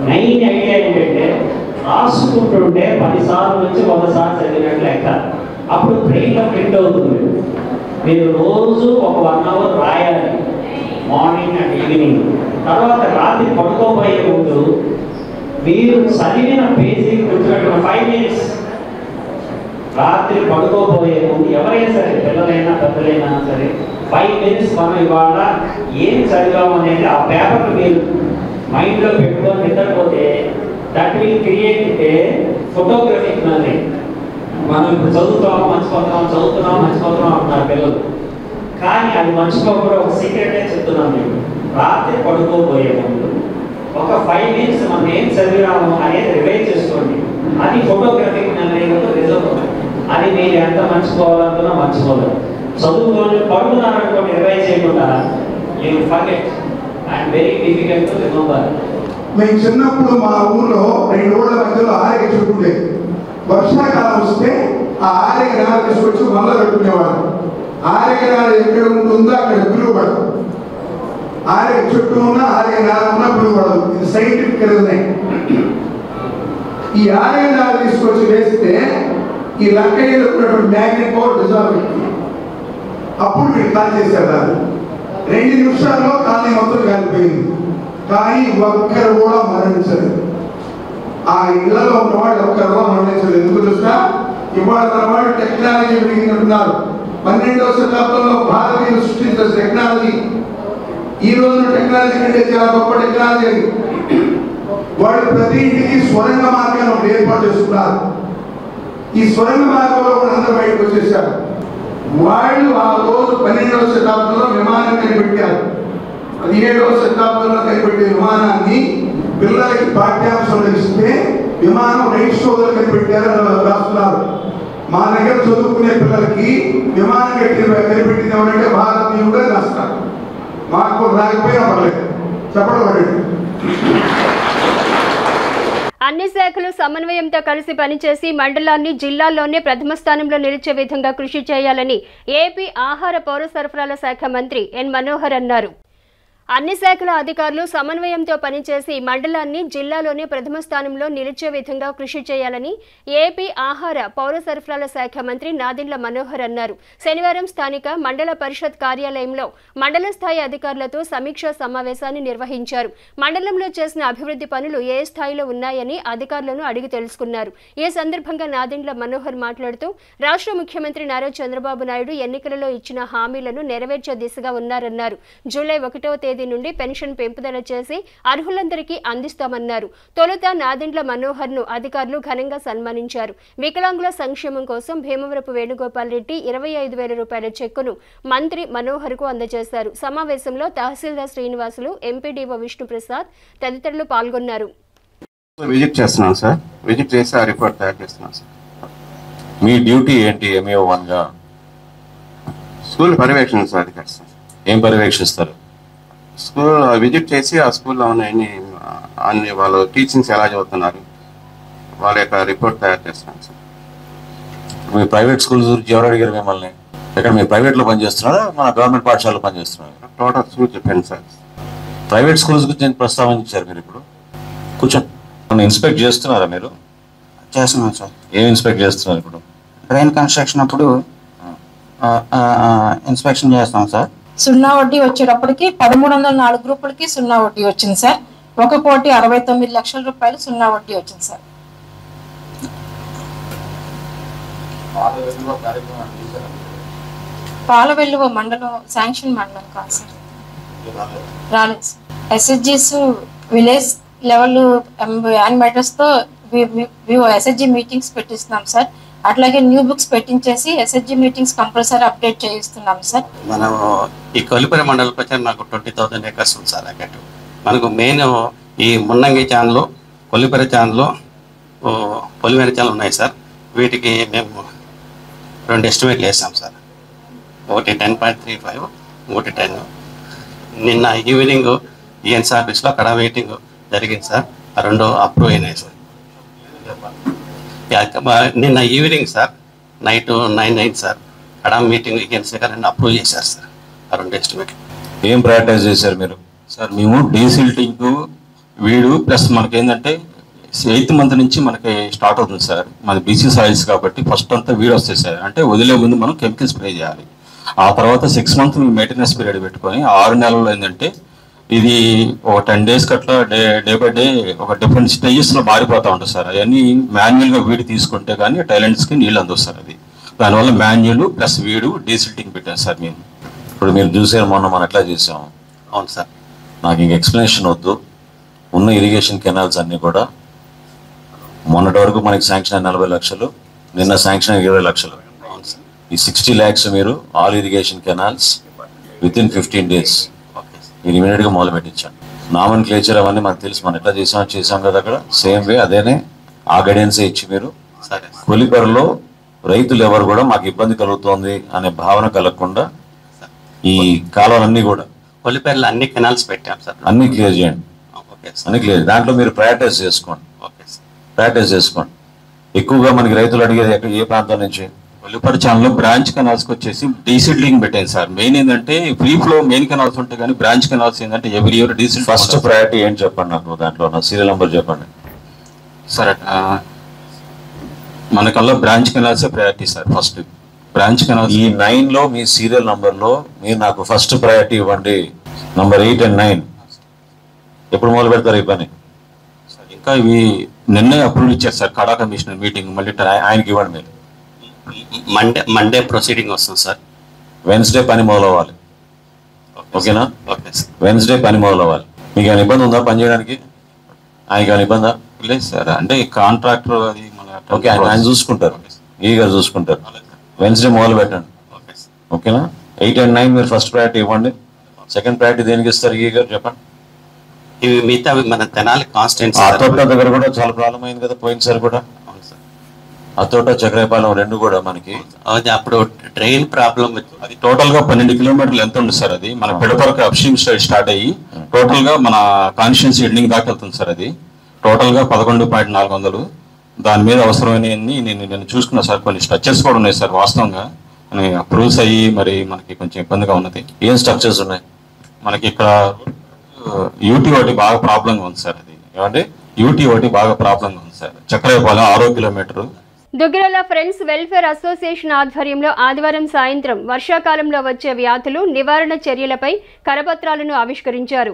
మెయిన్ ఐడియా ఏంటంటే రాసుకుంటుంటే 10 సార్లు నుంచి 100 సార్లు చదివినట్లు లెక్క. అప్పుడు బ్రెయిన్లో ప్రింట్ అవుతుంది. మీరు రోజు ఒక 1 అవర్ రాయాలి, మార్నింగ్ అండ్ ఈవినింగ్. తర్వాత రాత్రి పడుకోబోయే ముందు మీరు చదివిన పేజీ గుర్తుపెట్టుకున్న 5 మినిట్స్ రాత్రి పడుకోబోయే ముందు ఎవరైనా సరే, పిల్లలైనా పెద్దలైనా సరే 5 మినిట్స్ మనం ఇవాళ ఏం చదివాము అనేది ఆ పేపర్ మీరు మైండ్లో పెట్టుకొని నిద్రపోతే that will create a photographic memory. మనం ఇప్పుడు చదువుతున్నాం మర్చిపోతున్నాం అంటున్నారు పిల్లలు. కానీ అది మర్చిపోకుండా ఒక సీక్రెటే చెప్తున్నాను మీకు. రాత్రి పడుకోబోయే ముందు ఒక 5 మినిట్స్ మనం ఏం చదివాము అనేది రివైజ్ చేసుకోండి. అది ఫోటోగ్రఫిక్ మెమరీలో రిజర్వ్ అవుతుంది. అది మీరు ఎంత మర్చిపోవాలనుకున్నా మర్చిపోలేదు. చదువుకొని పడుకున్నారనుకోండి రివైజ్ చేయకుండా you will forget and very difficult to remember. మేము చిన్నప్పుడు మా ఊర్లో 2 ఊళ్ళ మధ్యలో ఆరేగ చెట్టు ఉండేది. వర్షాకాలం వస్తే ఆ ఆరేగ నేల తీసుకొచ్చి వల్ల పెట్టుకునేవాడు. ఆరేగ నేల ఎక్కడ ఉంటుందో అక్కడ పిలువబడదు. ఆరేగ చెట్టు ఉన్నా ఆరేగ నేల ఉన్నా పిలువబడదు. ఇది సైంటిఫిక్ రీజన్. ఈ ఆరేగ నేల తీసుకొచ్చి వేస్తే ఈ లంకయ్యలో ఉన్నటువంటి మ్యాగ్నెట్ పవర్ డిజాల్వ్ అయింది. అప్పుడు మీరు కాల్ చేశారు దాన్ని. 2 నిమిషాల్లో కాలనీ మొత్తం కాలిపోయింది. కానీ ఒక్కరు కూడా మరణించలేదు. ఆ ఇళ్లలో ఉన్నవాడు ఒక్కరు కూడా మరణించలేదు. ఎందుకు చూసినా ఇవాళ వాళ్ళు టెక్నాలజీ పెరిగినట్టున్నారు. 12వ శతాబ్దంలో భారతీయులు సృష్టించిన టెక్నాలజీ ఈ రోజున టెక్నాలజీ కంటే చాలా గొప్ప టెక్నాలజీ అది. వాళ్ళు ప్రతి ఇంటికి స్వరంగ మార్గాన్ని ఒకటి ఏర్పాటు చేసుకున్నారు. ఈ స్వరంగ మార్గంలో కూడా అందరూ బయటకు వచ్చేసారు. వాళ్ళు ఆ రోజు 12వ శతాబ్దంలో విమానం కనిపెట్టారు. 17వ శతాబ్దంలో కనిపెట్టే విమానాన్ని పిల్లలకి పాఠ్యాంశంలో ఇస్తే విమానం రైట్ షోల్డర్ కనిపెట్టారని రాస్తున్నారు. మా దగ్గర చదువుకునే పిల్లలకి విమానం కనిపెట్టింది ఎవరంటే భారతీయుడే రాస్తారు. మాకు రాకపోయినా పర్లేదు, చెప్పడం పడండి. అన్ని శాఖలు సమన్వయంతో కలిసి పనిచేసి మండలాన్ని జిల్లాల్లోనే ప్రథమ స్థానంలో నిలిచే విధంగా కృషి చేయాలని ఏపీ ఆహార పౌర సరఫరాల శాఖ మంత్రి ఎన్ మనోహర్ అన్నారు. అన్ని శాఖల అధికారులు సమన్వయంతో పనిచేసి మండలాన్ని జిల్లాలోనే ప్రథమ స్థానంలో నిలిచే విధంగా కృషి చేయాలని ఏపీ ఆహార పౌర సరఫరాల శాఖ మంత్రి నాదెండ్ల మనోహర్ అన్నారు. శనివారం స్థానిక మండల పరిషత్ కార్యాలయంలో మండల స్థాయి అధికారులతో సమీక్షా సమావేశాన్ని నిర్వహించారు. మండలంలో చేసిన అభివృద్ధి పనులు ఏ స్థాయిలో ఉన్నాయని అధికారులను అడిగి తెలుసుకున్నారు. ఈ సందర్భంగా నాదెండ్ల మనోహర్ మాట్లాడుతూ రాష్ట్ర ముఖ్యమంత్రి నారా చంద్రబాబు నాయుడు ఎన్నికలలో ఇచ్చిన హామీలను నెరవేర్చే దిశగా ఉన్నారన్నారు. జూలై 1వ తేదీ నుండి పెన్షన్ పెంపుదల చేసి అర్హులందరికీ అందిస్తామన్నారు. తొలుత నాదెండ్ల మనోహర్ ను అధికారులు ఘనంగా సన్మానించారు. వికలాంగుల సంక్షేమం కోసం భీమవరపు వేణుగోపాల్ రెడ్డి 25,000 రూపాయల చెక్కును మంత్రి మనోహర్ కు అందజేశారు. సమావేశంలో తహసీల్దార్ శ్రీనివాసులు, ఎంపీడీఓ విష్ణుప్రసాద్ తదితరులు పాల్గొన్నారు. విజిట్ చేస్తున్నాను సార్. విజిట్ చేసి ఆ రిపోర్ట్ తయారు చేస్తున్నాను సార్. మీ డ్యూటీ ఏంటి? ఎంఏఓ 1గా స్కూల్ పర్యవేక్షణ సార్. అధికారి సార్. ఏం పర్యవేక్షిస్తారు? స్కూల్ విజిట్ చేసి ఆ స్కూల్లో ఉన్నాయని అన్ని వాళ్ళు టీచింగ్స్ ఎలా చదువుతున్నారు వాళ్ళ యొక్క రిపోర్ట్ తయారు చేస్తున్నాను సార్. మీ ప్రైవేట్ స్కూల్స్ గురించి ఎవరు అడిగారు మిమ్మల్ని? ఇక్కడ మీరు ప్రైవేట్లో పనిచేస్తున్నారా, మన గవర్నమెంట్ పాఠశాలలో పనిచేస్తున్నారా? టోటల్ స్కూల్ చెప్పాను సార్. ప్రైవేట్ స్కూల్స్ గురించి నేను ప్రస్తావించారు మీరు. ఇప్పుడు కూర్చొని ఇన్స్పెక్ట్ చేస్తున్నారా మీరు? చేస్తున్నాం సార్. ఏం ఇన్స్పెక్ట్ చేస్తున్నారు ఇప్పుడు? డ్రైన్ కన్స్ట్రక్షన్ అప్పుడు ఇన్స్పెక్షన్ చేస్తాం సార్. సున్నా వడ్డీ వచ్చేటప్పటికి 1304 గ్రూపులకి సున్నా వడ్డీ వచ్చింది సార్. 1,69,00,000 రూపాయలు సున్నా వడ్డీ వచ్చింది సార్. పాల వెల్లువ మండలం శాంక్షన్ మండలం కాదు సార్, రాలేదు సార్. ఎస్ఎస్జీస్ విలేజ్ లెవెల్ యానిమేటర్స్తో ఎస్ఎస్జీ మీటింగ్స్ పెట్టిస్తున్నాం సార్. అట్లాగే న్యూ బుక్స్ పెట్టించేసి ఎస్ఎస్జీ మీటింగ్స్ కంపల్సరీ అప్డేట్ చేయిస్తున్నాం సార్. మనం ఈ కొల్లిపరి మండలం వచ్చి నాకు 20,000 ఏకర్స్ ఉంది సార్. అన్నట్టు మనకు మెయిన్ ఈ మున్నంగి ఛానల్, కొల్లిపరి ఛానల్, పొలిమేర ఛానల్ ఉన్నాయి సార్. వీటికి మేము 2 ఎస్టిమేట్లు వేసాం సార్. ఒకటి 10.35, ఒకటి 10. నిన్న ఈవినింగ్ ఈఎన్సీ ఆఫీస్లో అక్కడ మీటింగ్ జరిగింది సార్. ఆ 2 అప్రూవ్ అయినాయి సార్. నిన్న ఈవినింగ్ సార్ నైట్ 9 సార్ అక్కడ మీటింగ్ ఈఎన్సీ గారిని అప్రూవ్ చేశారు సార్. ఆ 2 ఎస్టిమేట్. ఏం ప్రయారిటైజ్ చేశారు మీరు? సార్ మేము డీసిల్టింగ్ వీడు ప్లస్ మనకి ఏంటంటే 8th మంత్ నుంచి మనకి స్టార్ట్ అవుతుంది సార్. మాది బీసీ సాయిల్స్ కాబట్టి ఫస్ట్ అంతా వీడు వస్తాయి సార్. అంటే వదిలే ముందు మనం కెమికల్ స్ప్రే చేయాలి. ఆ తర్వాత 6 months మెయింటెనెన్స్ పీరియడ్ పెట్టుకొని 6 నెలల్లో ఏంటంటే ఇది ఒక 10 days అట్లా డే బై డే ఒక డిఫరెంట్ స్టేజెస్లో మారిపోతూ ఉంటుంది సార్. అవన్నీ మాన్యువల్గా వీడి తీసుకుంటే కానీ టైలెంట్స్కి నీళ్ళు అందవు సార్. అది దానివల్ల మాన్యువల్ ప్లస్ వీడు డీసిల్టింగ్ పెట్టాం సార్ మేము. ఇప్పుడు మీరు చూసారు మొన్న మనం ఎట్లా చేసాము. అవును సార్. నాకు ఇంక ఎక్స్ప్లెనేషన్ వద్దు. ఉన్న ఇరిగేషన్ కెనాల్స్ అన్నీ కూడా మొన్నటి వరకు మనకి శాంక్షన్ 40 లక్షలు, నిన్న శాంక్షన్ 20 లక్షలు. ఈ 60 lakhs మీరు all irrigation canals with in 15 days మీరు ఇమీడియట్గా మొదలు పెట్టించాను. నామన్ క్లేచర్ అవన్నీ మనకు తెలుసు, మనం ఎట్లా చేసాం కదా అక్కడ సేమ్ వే అదేనే ఆ గైడెన్సే ఇచ్చి మీరు కొలిపరిలో రైతులు ఎవరు కూడా మాకు ఇబ్బంది కలుగుతోంది అనే భావన కలగకుండా ఈ కాలువలన్నీ కూడా కొలిపరిలో అన్ని కెనాల్స్ పెట్టాం సార్. అన్ని క్లియర్ చేయండి. అన్ని క్లియర్. దాంట్లో మీరు ప్రయారిటైజ్ చేసుకోండి. ప్రయారిటైజ్ చేసుకోండి. ఎక్కువగా మనకి రైతులు అడిగేది ఏ ప్రాంతం నుంచి? కొల్లిపరి ఛానల్లో బ్రాంచ్ కెనాల్స్కి వచ్చేసి డీసిల్టింగ్ పెట్టాను సార్. మెయిన్ ఏంటంటే ఫ్రీ ఫ్లో మెయిన్ కెనాల్స్ ఉంటాయి కానీ బ్రాంచ్ కెనాల్స్ ఏంటంటే every year desilt. First priority ఏంటి చెప్పండి నాకు, దాంట్లో నా సీరియల్ నెంబర్ చెప్పండి సార్. మనకల్లా బ్రాంచ్ కెనాల్సే priority sir. First branch canals ఈ 9లో మీ సీరియల్ నెంబర్లో మీరు నాకు ఫస్ట్ ప్రయారిటీ ఇవ్వండి. నంబర్ 8 and 9 ఎప్పుడు మొదలు పెడతారు ఈ పని? ఇంకా ఇవి నిన్నే అప్రూవ్ ఇచ్చారు సార్. కడా కమిషనర్ మీటింగ్ మళ్ళీ ఆయనకి ఇవ్వండి. మీరు మండే ప్రొసీడింగ్ వస్తుంది సార్. వెన్స్డే పని మొదలవ్వాలి. ఓకేనా? వెన్స్డే పని మొదలవ్వాలి. మీకు ఏమైనా ఇబ్బంది ఉందా పని చేయడానికి? ఆయనకి ఏమైనా ఇబ్బందా? లేదు సార్, అంటే ఈ కాంట్రాక్టర్ అది ఓకే, ఆయన చూసుకుంటారు, ఈ గారు చూసుకుంటారు. వెన్స్డే మొదలు పెట్టండి. ఓకేనా? 8 and 9 మీరు ఫస్ట్ ప్రయారిటీ ఇవ్వండి. సెకండ్ ప్రయారిటీ దేనికి ఇస్తారు ఈ గారు చెప్పండి. ఇవి మిగతా మన తెనాలి కాన్స్టెంట్ అతోట దగ్గర కూడా చాలా ప్రాబ్లం అయింది కదా పోయినసారి కూడా. అతోట చక్రపాలెం రెండు కూడా మనకి అప్పుడు ట్రైన్ ప్రాబ్లం. అది టోటల్ గా 12 కిలోమీటర్లు ఎంత ఉంది సార్? అది మన పెడపరకు అప్స్ట్రీమ్ సైడ్ స్టార్ట్ అయ్యి టోటల్ గా మన కాన్స్టిట్యున్సీ ఎండింగ్ దాకా వెళ్తుంది సార్. అది టోటల్ గా 11,400. దాని మీద అవసరమైనవన్నీ నేను చూసుకున్నా సార్. కొన్ని స్ట్రక్చర్స్ కూడా ఉన్నాయి సార్ వాస్తవంగా అప్రూవ్స్ అయ్యి మరి మనకి కొంచెం ఇబ్బందిగా ఉన్నది. ఏం స్ట్రక్చర్స్ ఉన్నాయి మనకి ఇక్కడ? యూటీ ఒకటి బాగా ప్రాబ్లంగా ఉంది సార్. అది ఏమంటే యూటీ ఒకటి బాగా ప్రాబ్లంగా ఉంది sir. Chakrapalem 6 kilometre. Duggirala friends welfare association ఆధ్వర్యంలో ఆదివారం సాయంత్రం వర్షాకాలంలో వచ్చే వ్యాధులు నివారణ చర్యలపై కరపత్రాలను ఆవిష్కరించారు.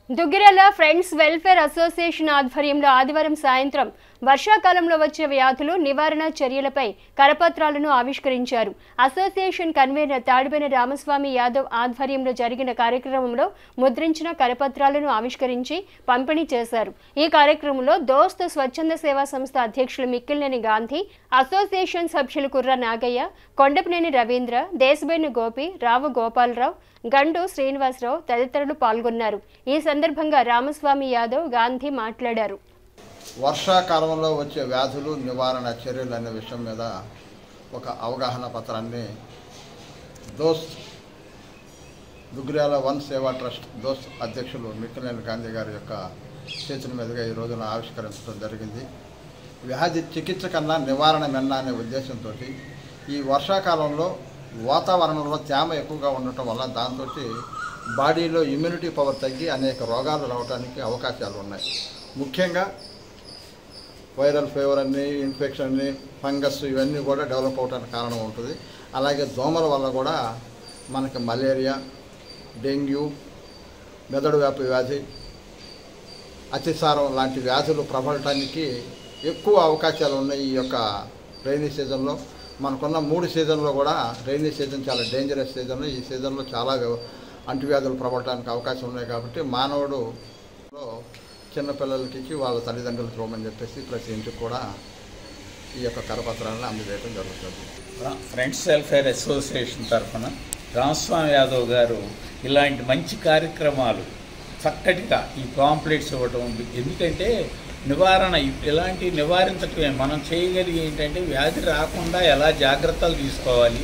దుగ్గిరాల ఫ్రెండ్స్ వెల్ఫేర్ అసోసియేషన్ ఆధ్వర్యంలో ఆదివారం సాయంత్రం వర్షాకాలంలో వచ్చే వ్యాధులు నివారణ చర్యలపై కరపత్రాలను ఆవిష్కరించారు. అసోసియేషన్ కన్వీనర్ తాడిబెన రామస్వామి యాదవ్ ఆధ్వర్యంలో జరిగిన కార్యక్రమంలో ముద్రించిన కరపత్రాలను ఆవిష్కరించి పంపిణీ చేశారు. ఈ కార్యక్రమంలో దోస్త్ స్వచ్ఛంద సేవా సంస్థ అధ్యక్షులు మిక్కిలినేని గాంధీ, అసోసియేషన్ సభ్యులు కుర్ర నాగయ్య, కొండపనేని రవీంద్ర, దేశబేని గోపి, రావు గోపాలరావు, గండు శ్రీనివాసరావు తదితరులు పాల్గొన్నారు. ఈ సందర్భంగా రామస్వామి యాదవ్, గాంధీ మాట్లాడారు. వర్షాకాలంలో వచ్చే వ్యాధులు నివారణ చర్యలు అనే విషయం మీద ఒక అవగాహన పత్రాన్ని దోస్త్ దుగ్గిరాల వన్ సేవా ట్రస్ట్ దోస్త్ అధ్యక్షులు మిక్కిలినేని గాంధీ గారి యొక్క చేతుల మీదుగా ఈ రోజున ఆవిష్కరించడం జరిగింది. వ్యాధి చికిత్స కన్నా నివారణ మెన్న అనే ఉద్దేశంతో ఈ వర్షాకాలంలో వాతావరణంలో తేమ ఎక్కువగా ఉండటం వల్ల దాంతో బాడీలో ఇమ్యూనిటీ పవర్ తగ్గి అనేక రోగాలు రావడానికి అవకాశాలు ఉన్నాయి. ముఖ్యంగా వైరల్ ఫీవర్ అన్ని, ఇన్ఫెక్షన్ అన్ని, ఫంగస్ ఇవన్నీ కూడా డెవలప్ అవడానికి కారణం ఉంటుంది. అలాగే దోమల వల్ల కూడా మనకి మలేరియా, డెంగ్యూ, మెదడు వ్యాపి వ్యాధి, అతిసారం లాంటి వ్యాధులు ప్రబలటానికి ఎక్కువ అవకాశాలు ఉన్నాయి. ఈ యొక్క రైనీ సీజన్లో మనకున్న 3 సీజన్లో కూడా రైనీ సీజన్ చాలా డేంజరస్ సీజన్. ఈ సీజన్లో చాలా అంటువ్యాధులు ప్రబలటానికి అవకాశం ఉన్నాయి. కాబట్టి మానవుడు చిన్నపిల్లలకి ఇచ్చి వాళ్ళ తల్లిదండ్రులు చూడమని చెప్పేసి ప్రతి ఇంటికి కూడా ఈ యొక్క కరపత్రాలను అందజేయడం జరుగుతుంది. ఫ్రెండ్స్ వెల్ఫేర్ అసోసియేషన్ తరఫున రామస్వామి యాదవ్ గారు ఇలాంటి మంచి కార్యక్రమాలు చక్కటిగా ఈ పాంప్లెట్స్ ఇవ్వడం. ఎందుకంటే నివారణ ఇలాంటి నివారించటమే మనం చేయగలిగి ఏంటంటే వ్యాధి రాకుండా ఎలా జాగ్రత్తలు తీసుకోవాలి,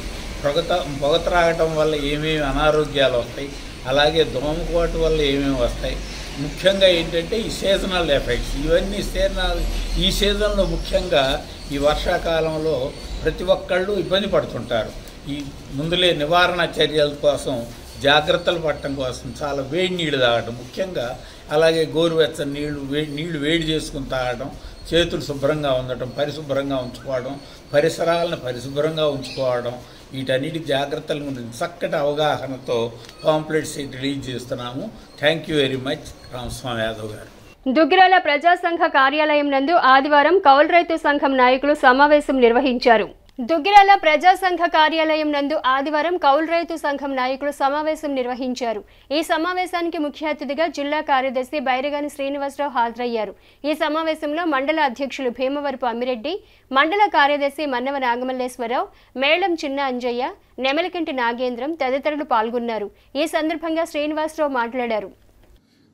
పొగ త్రాగటం వల్ల ఏమేమి అనారోగ్యాలు వస్తాయి, అలాగే దోమకోటు వల్ల ఏమేమి వస్తాయి, ముఖ్యంగా ఏంటంటే ఈ సీజనల్ ఎఫెక్ట్స్ ఇవన్నీ ఈ సీజన్లో ముఖ్యంగా ఈ వర్షాకాలంలో ప్రతి ఒక్కళ్ళు ఇబ్బంది పడుతుంటారు. ఈ ముందులే నివారణ చర్యల కోసం జాగ్రత్తలు పడటం కోసం చాలా వేడి నీళ్ళు తాగడం ముఖ్యంగా, అలాగే గోరువెచ్చని నీళ్లు వేడి చేసుకుని తాగడం, చేతులు శుభ్రంగా ఉండటం, పరిశుభ్రంగా ఉంచుకోవడం, పరిసరాలను పరిశుభ్రంగా ఉంచుకోవడం, వీటన్నిటి జాగ్రత్తల గురించి చక్కటి అవగాహనతో పాంప్లెట్స్ రిలీజ్ చేస్తున్నాము. Thank you very much Ramaswamy Yadav గారు. దుగ్గిరాల ప్రజా సంఘ కార్యాలయం నందు ఆదివారం కౌలు రైతు సంఘం నాయకులు సమావేశం నిర్వహించారు. దుగ్గిరాల ప్రజా సంఘ కార్యాలయం నందు ఆదివారం కౌలు రైతు సంఘం నాయకులు సమావేశం నిర్వహించారు. ఈ సమావేశానికి ముఖ్య అతిథిగా జిల్లా కార్యదర్శి బైరగాని శ్రీనివాసరావు హాజరయ్యారు. ఈ సమావేశంలో మండల అధ్యక్షులు భీమవరపు అమ్మిరెడ్డి, మండల కార్యదర్శి మన్నవ నాగమల్లేశ్వరరావు, మేళం చిన్న అంజయ్య, నెమలికంటి నాగేంద్రం తదితరులు పాల్గొన్నారు. ఈ సందర్భంగా శ్రీనివాసరావు మాట్లాడారు.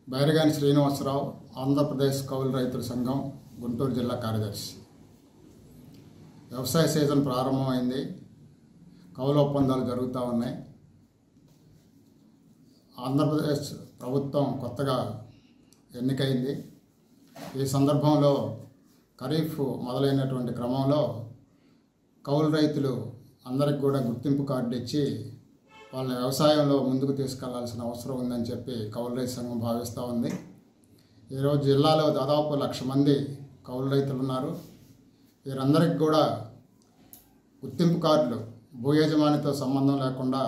బైరగాని శ్రీనివాసరావు, ఆంధ్రప్రదేశ్ కౌలు రైతుల సంఘం గుంటూరు జిల్లా కార్యదర్శి. వ్యవసాయ సీజన్ ప్రారంభమైంది, కౌలు ఒప్పందాలు జరుగుతూ ఉన్నాయి. ఆంధ్రప్రదేశ్ ప్రభుత్వం కొత్తగా ఎన్నికైంది. ఈ సందర్భంలో ఖరీఫ్ మొదలైనటువంటి క్రమంలో కౌలు రైతులు అందరికి కూడా గుర్తింపు కార్డు ఇచ్చి వాళ్ళ వ్యవసాయంలో ముందుకు తీసుకెళ్లాల్సిన అవసరం ఉందని చెప్పి కౌలు రైతు సంఘం భావిస్తూ ఉంది. ఈరోజు జిల్లాలో దాదాపు 1,00,000 మంది కౌలు రైతులు ఉన్నారు. వీరందరికీ కూడా గుర్తింపు కార్డులు భూ యజమానితో సంబంధం లేకుండా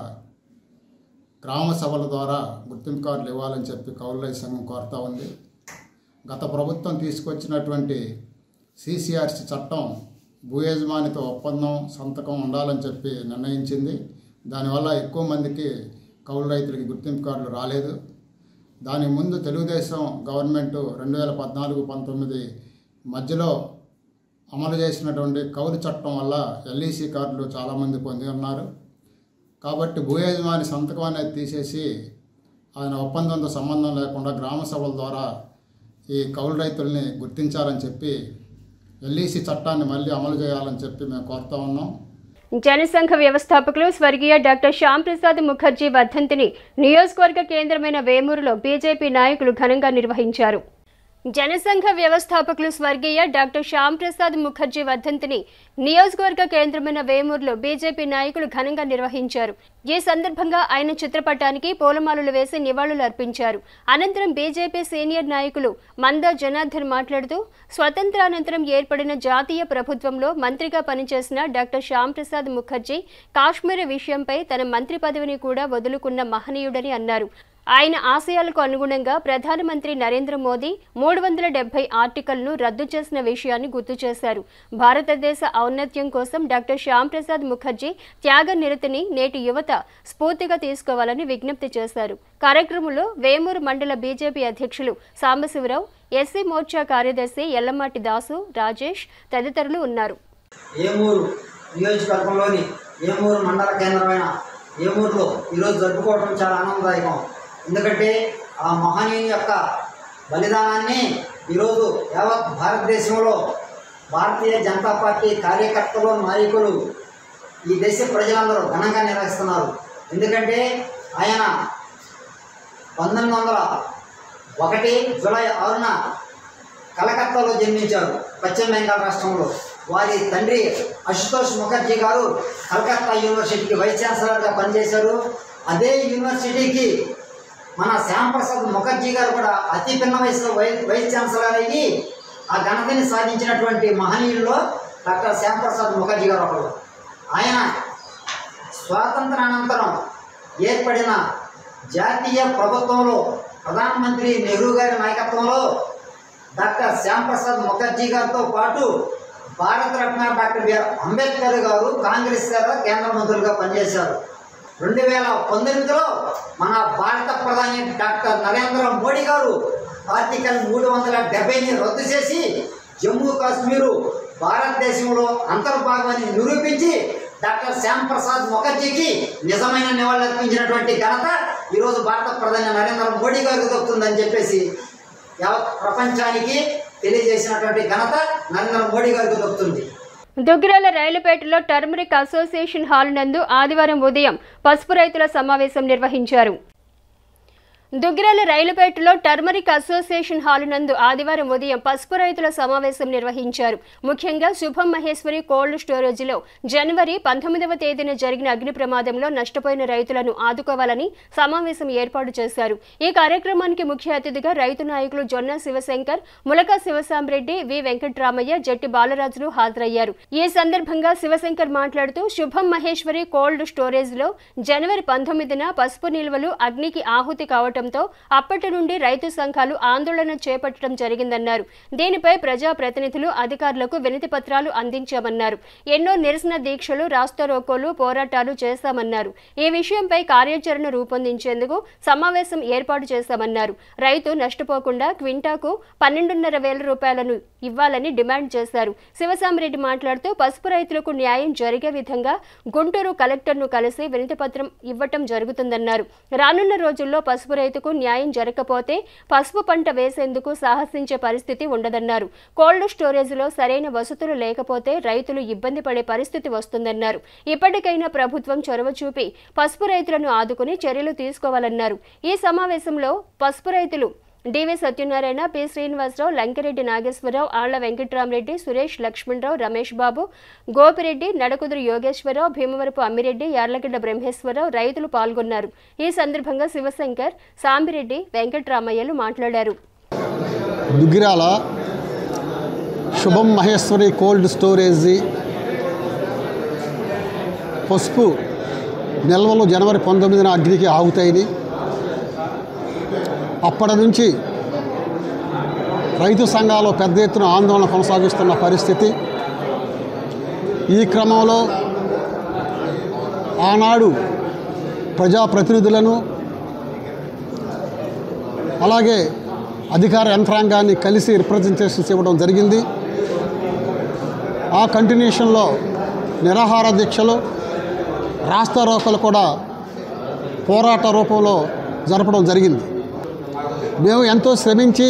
గ్రామ సభల ద్వారా గుర్తింపు కార్డులు ఇవ్వాలని చెప్పి కౌలు రైతు సంఘం కోరుతూ ఉంది. గత ప్రభుత్వం తీసుకొచ్చినటువంటి CCRC చట్టం భూ యజమానితో ఒప్పందం సంతకం ఉండాలని చెప్పి నిర్ణయించింది. దానివల్ల ఎక్కువ మందికి కౌలు రైతులకి గుర్తింపు కార్డులు రాలేదు. దాని ముందు తెలుగుదేశం గవర్నమెంట్ 2014-19 మధ్యలో అమలు చేసినటువంటి కౌలు చట్టం వల్ల ఎల్ఈసి కార్డులు చాలామంది పొంది ఉన్నారు. కాబట్టి భూ యజమాని సంతకం అనేది తీసేసి ఆయన ఒప్పందంతో సంబంధం లేకుండా గ్రామ సభల ద్వారా ఈ కౌలు రైతుల్ని గుర్తించాలని చెప్పి ఎల్ఈసి చట్టాన్ని మళ్ళీ అమలు చేయాలని చెప్పి మేము కోరుతా ఉన్నాం. జనసంఘ వ్యవస్థాపకులు స్వర్గీయ డాక్టర్ శ్యామ్ ప్రసాద్ ముఖర్జీ వర్ధంతిని నియోజకవర్గ కేంద్రమైన వేమూరులో బీజేపీ నాయకులు ఘనంగా నిర్వహించారు. జనసంఘ వ్యవస్థాపకులు స్వర్గీయ డాక్టర్ శ్యామ్ ప్రసాద్ ముఖర్జీ వర్ధంతిని నియోజకవర్గ కేంద్రమైన వేమూరులో బీజేపీ నాయకులు ఘనంగా నిర్వహించారు. ఈ సందర్భంగా ఆయన చిత్రపటానికి పూలమాలలు వేసి నివాళులు అర్పించారు. అనంతరం బీజేపీ సీనియర్ నాయకులు మందా జనార్దన్ మాట్లాడుతూ స్వతంత్రానంతరం ఏర్పడిన జాతీయ ప్రభుత్వంలో మంత్రిగా పనిచేసిన డాక్టర్ శ్యామ్ ప్రసాద్ ముఖర్జీ కాశ్మీర్ విషయంపై తన మంత్రి పదవిని కూడా వదులుకున్న మహనీయుడని అన్నారు. ఆయన ఆశయాలకు అనుగుణంగా ప్రధానమంత్రి నరేంద్ర మోదీ 370 ఆర్టికల్ను రద్దు చేసిన విషయాన్ని గుర్తు చేశారు. భారతదేశ ఔన్నత్యం కోసం డాక్టర్ శ్యామ్ ప్రసాద్ ముఖర్జీ త్యాగ నిరతిని నేటి యువత స్ఫూర్తిగా తీసుకోవాలని విజ్ఞప్తి చేశారు. కార్యక్రమంలో వేమూరు మండల బీజేపీ అధ్యక్షులు సాంబశివరావు, ఎస్సీ మోర్చా కార్యదర్శి ఎల్లమాటి దాసు, రాజేష్ తదితరులు ఉన్నారు. ఏమూరు నియోజకవర్గంలోని ఏమూరు మండల కేంద్రమైన ఏమూరులో ఈరోజు జరుపుకోవడం చాలా ఆనందదాయకం. ఎందుకంటే ఆ మహనీయుని యొక్క బలిదానాన్ని ఈరోజు యావత్ భారతదేశంలో భారతీయ జనతా పార్టీ కార్యకర్తలు, నాయకులు, ఈ దేశ ప్రజలందరూ ఘనంగా నిర్వహిస్తున్నారు. ఎందుకంటే ఆయన 1901 జూలై 6న కలకత్తాలో జన్మించారు, పశ్చిమ బెంగాల్ రాష్ట్రంలో. వారి తండ్రి అశుతోష్ ముఖర్జీ గారు కలకత్తా యూనివర్సిటీకి వైస్ ఛాన్సలర్గా పనిచేశారు. అదే యూనివర్సిటీకి మన శ్యామ్ ప్రసాద్ ముఖర్జీ గారు కూడా అతి పిన్న వయసులో వైస్ ఛాన్సలర్ అయ్యి ఆ ఘనతని సాధించినటువంటి మహనీయుల్లో డాక్టర్ శ్యామ్ ప్రసాద్ ముఖర్జీ గారు ఒకరు. ఆయన స్వాతంత్రానంతరం ఏర్పడిన జాతీయ ప్రభుత్వంలో ప్రధానమంత్రి నెహ్రూ గారి నాయకత్వంలో డాక్టర్ శ్యామ్ ప్రసాద్ ముఖర్జీ గారితో పాటు భారతరత్న డాక్టర్ బిఆర్ అంబేద్కర్ గారు కాంగ్రెస్ గారు కేంద్ర మంత్రులుగా పనిచేశారు. 2019లో మన భారత ప్రధాని డాక్టర్ నరేంద్ర మోడీ గారు ఆర్టికల్ 370ని రద్దు చేసి జమ్మూ కాశ్మీరు భారతదేశంలో అంతర్భాగమని నిరూపించి డాక్టర్ శ్యామ్ ప్రసాద్ ముఖర్జీకి నిజమైన నివాళులర్పించినటువంటి ఘనత ఈరోజు భారత ప్రధాని నరేంద్ర మోడీ గారికి దక్కుతుందని చెప్పేసి యావత్ ప్రపంచానికి తెలియజేసినటువంటి ఘనత నరేంద్ర మోడీ గారికి దక్కుతుంది. దుగ్గిరాల రైలుపేటలో టర్మరిక్ అసోసియేషన్ హాల్ నందు ఆదివారం ఉదయం పసుపు రైతుల సమావేశం నిర్వహించారు. దుగ్గిరాల రైలుపేటలో టర్మరిక్ అసోసియేషన్ హాల్ నందు ఆదివారం ఉదయం పసుపు రైతుల సమావేశం నిర్వహించారు. ముఖ్యంగా శుభం మహేశ్వరి కోల్డ్ స్టోరేజీలో జనవరి 19వ తేదీన జరిగిన అగ్ని ప్రమాదంలో నష్టపోయిన రైతులను ఆదుకోవాలని సమావేశం ఏర్పాటు చేశారు. ఈ కార్యక్రమానికి ముఖ్య అతిథిగా రైతు నాయకులు జొన్న శివశంకర్, ములక శివసాంరెడ్డి, వి వెంకట్రామయ్య, జట్టి బాలరాజులు హాజరయ్యారు. ఈ సందర్భంగా శివశంకర్ మాట్లాడుతూ శుభం మహేశ్వరి కోల్డ్ స్టోరేజ్లో జనవరి 19న పసుపు నిల్వలు అగ్నికి ఆహుతి కావడం అప్పటి నుండి రైతు సంఘాలు ఆందోళన చేపట్టడం జరిగిందన్నారు. దీనిపై ప్రజాప్రతినిధులు అధికారులకు వినతి పత్రాలు అందించామన్నారు. ఎన్నో నిరసన దీక్షలు, రాస్తారోకోలు, పోరాటాలు చేశామన్నారు. ఈ విషయంపై కార్యాచరణ రూపొందించేందుకు సమావేశం ఏర్పాటు చేశామన్నారు. రైతు నష్టపోకుండా క్వింటాకు 12,500 రూపాయలను ఇవ్వాలని డిమాండ్ చేశారు. శివసాంరెడ్డి మాట్లాడుతూ పసుపు రైతులకు న్యాయం జరిగే విధంగా గుంటూరు కలెక్టర్ను కలిసి వినతి పత్రం ఇవ్వటం జరుగుతుందన్నారు. రానున్న రోజుల్లో పసుపు రైతుకు న్యాయం జరగకపోతే పసుపు పంట వేసేందుకు సాహసించే పరిస్థితి ఉండదన్నారు. కోల్డ్ స్టోరేజ్లో సరైన వసతులు లేకపోతే రైతులు ఇబ్బంది పడే పరిస్థితి వస్తుందన్నారు. ఇప్పటికైనా ప్రభుత్వం చొరవ చూపి పసుపు రైతులను ఆదుకుని చర్యలు తీసుకోవాలన్నారు. ఈ సమావేశంలో పసుపు రైతులు డివి సత్యనారాయణ, పి శ్రీనివాసరావు, లంకిరెడ్డి నాగేశ్వరరావు, ఆళ్ల వెంకట్రామరెడ్డి, సురేష్, లక్ష్మణరావు, రమేష్ బాబు, గోపిరెడ్డి, నడకుదురు యోగేశ్వరరావు, భీమవరపు అమ్మిరెడ్డి, యార్లగడ్డ బ్రహ్మేశ్వరరావు రైతులు పాల్గొన్నారు. ఈ సందర్భంగా శివశంకర్, సాంబిరెడ్డి, వెంకట్రామయ్యలు మాట్లాడారు. దుగ్గిరాల శుభం మహేశ్వరి కోల్డ్ స్టోరేజీ పసుపు నిల్వలు జనవరి 19న అగ్నికి ఆగుతాయని, అప్పటి నుంచి రైతు సంఘాలు పెద్ద ఎత్తున ఆందోళన కొనసాగిస్తున్న పరిస్థితి. ఈ క్రమంలో ఆనాడు ప్రజాప్రతినిధులను అలాగే అధికార యంత్రాంగాన్ని కలిసి రిప్రజెంటేషన్స్ ఇవ్వడం జరిగింది. ఆ కంటిన్యూషన్లో నిరాహార దీక్షలు, రాస్తారోకలు కూడా పోరాట రూపంలో జరపడం జరిగింది. మేము ఎంతో శ్రమించి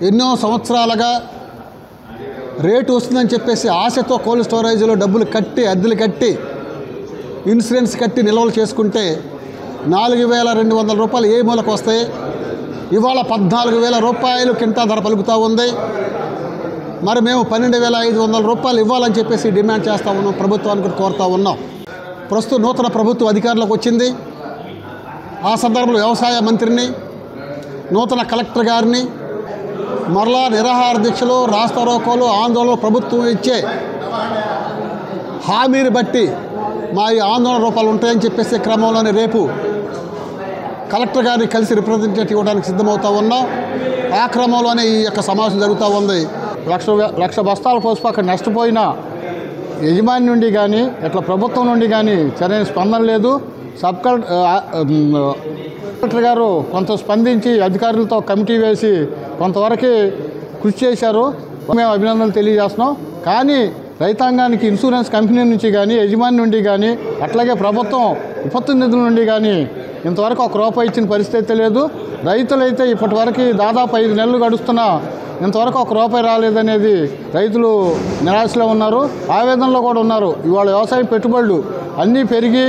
ఎన్నో సంవత్సరాలుగా రేటు వస్తుందని చెప్పేసి ఆశతో కోల్డ్ స్టోరేజ్లో డబ్బులు కట్టి, అద్దెలు కట్టి, ఇన్సూరెన్స్ కట్టి నిల్వలు చేసుకుంటే 4,200 రూపాయలు ఏ మూలకు వస్తాయి? ఇవాళ 14,000 రూపాయలు కింటా ధర పలుకుతూ ఉంది. మరి మేము 12,500 రూపాయలు ఇవ్వాలని చెప్పేసి డిమాండ్ చేస్తూ ఉన్నాం, ప్రభుత్వానికి కోరుతూ ఉన్నాం. ప్రస్తుతం నూతన ప్రభుత్వం అధికారంలోకి వచ్చింది. ఆ సందర్భంలో వ్యవసాయ మంత్రిని, నూతన కలెక్టర్ గారిని మరలా నిరాహార దీక్షలు, రాస్తారోకోలు, ఆందోళనలు ప్రభుత్వం ఇచ్చే హామీని బట్టి మా ఈ ఆందోళన రూపాయలు ఉంటాయని చెప్పేసి క్రమంలోనే రేపు కలెక్టర్ గారిని కలిసి రిప్రజెంటేటివ్ ఇవ్వడానికి సిద్ధమవుతూ ఉన్నాం. ఆ క్రమంలోనే ఈ యొక్క సమావేశం జరుగుతూ ఉంది. లక్ష బస్తాల పసుపు అక్కడ నష్టపోయిన యజమాని నుండి కానీ ఇట్లా ప్రభుత్వం నుండి కానీ సరైన స్పందన లేదు. సబ్ కలెక్టర్ గారు కొంత స్పందించి అధికారులతో కమిటీ వేసి కొంతవరకు కృషి చేశారు. మేము అభినందనలు తెలియజేస్తున్నాం. కానీ రైతాంగానికి ఇన్సూరెన్స్ కంపెనీ నుంచి కానీ, యజమాని నుండి కానీ, అట్లాగే ప్రభుత్వం విపత్తు నిధుల నుండి కానీ ఇంతవరకు ₹1 ఇచ్చిన పరిస్థితి లేదు. రైతులైతే ఇప్పటివరకు దాదాపు 5 నెలలు గడుస్తున్నా ఇంతవరకు ₹1 రాలేదనేది రైతులు నిరాశలో ఉన్నారు, ఆవేదనలో కూడా ఉన్నారు. ఇవాళ వ్యవసాయ పెట్టుబడులు అన్నీ పెరిగి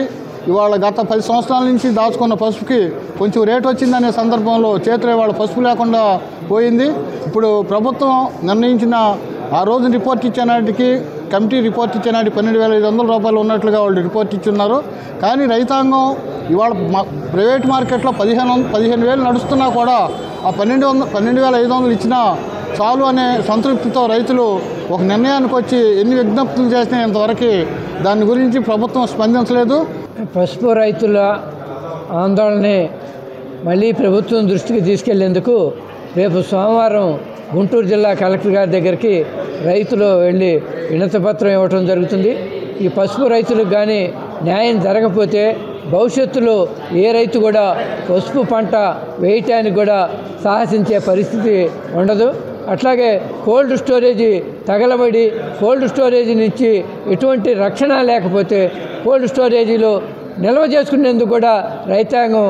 ఇవాళ గత 10 సంవత్సరాల నుంచి దాచుకున్న పసుపుకి కొంచెం రేటు వచ్చిందనే సందర్భంలో చేతిలో ఇవాళ పసుపు లేకుండా పోయింది. ఇప్పుడు ప్రభుత్వం నిర్ణయించిన ఆ రోజు రిపోర్ట్ ఇచ్చే నాటికి, కమిటీ రిపోర్ట్ ఇచ్చే నాటి 12,500 రూపాయలు ఉన్నట్లుగా వాళ్ళు రిపోర్ట్ ఇచ్చున్నారు. కానీ రైతాంగం ఇవాళ ప్రైవేట్ మార్కెట్లో 15,000 నడుస్తున్నా కూడా ఆ 12,500 ఇచ్చినా చాలు అనే సంతృప్తితో రైతులు ఒక నిర్ణయానికి వచ్చి ఎన్ని విజ్ఞప్తులు చేసినా ఇంతవరకు దాని గురించి ప్రభుత్వం స్పందించలేదు. పసుపు రైతుల ఆందోళనని మళ్ళీ ప్రభుత్వం దృష్టికి తీసుకెళ్లేందుకు రేపు సోమవారం గుంటూరు జిల్లా కలెక్టర్ గారి దగ్గరికి రైతులు వెళ్ళి వినతిపత్రం ఇవ్వటం జరుగుతుంది. ఈ పసుపు రైతులకు కానీ న్యాయం జరగకపోతే భవిష్యత్తులో ఏ రైతు కూడా పసుపు పంట వేయటానికి కూడా సాహసించే పరిస్థితి ఉండదు. అట్లాగే కోల్డ్ స్టోరేజీ తగలబడి కోల్డ్ స్టోరేజీ నుంచి ఎటువంటి రక్షణ లేకపోతే కోల్డ్ స్టోరేజీలో నిల్వ చేసుకునేందుకు కూడా రైతాంగం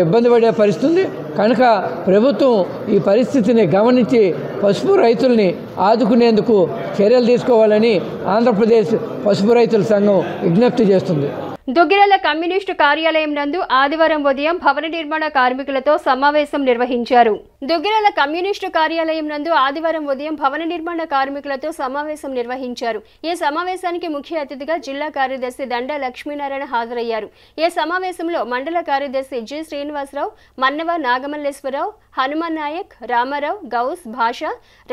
ఇబ్బంది పడే పరిస్థితి. కనుక ప్రభుత్వం ఈ పరిస్థితిని గమనించి పసుపు రైతుల్ని ఆదుకునేందుకు చర్యలు తీసుకోవాలని ఆంధ్రప్రదేశ్ పసుపు రైతుల సంఘం విజ్ఞప్తి చేస్తుంది. దుగ్గిరాల కమ్యూనిస్టు కార్యాలయం నందు ఆదివారం ఉదయం భవన నిర్మాణ కార్మికులతో సమావేశం నిర్వహించారు. దుగ్గిరాల కమ్యూనిస్టు కార్యాలయం నందు ఆదివారం ఉదయం భవన నిర్మాణ కార్మికులతో సమావేశం నిర్వహించారు. ఈ సమావేశానికి ముఖ్య అతిథిగా జిల్లా కార్యదర్శి దండా లక్ష్మీనారాయణ హాజరయ్యారు. ఈ సమావేశంలో మండల కార్యదర్శి జి శ్రీనివాసరావు, మన్నవ నాగమల్లేశ్వరరావు, హనుమాన్ నాయక్, రామారావు, గౌస్, భాష,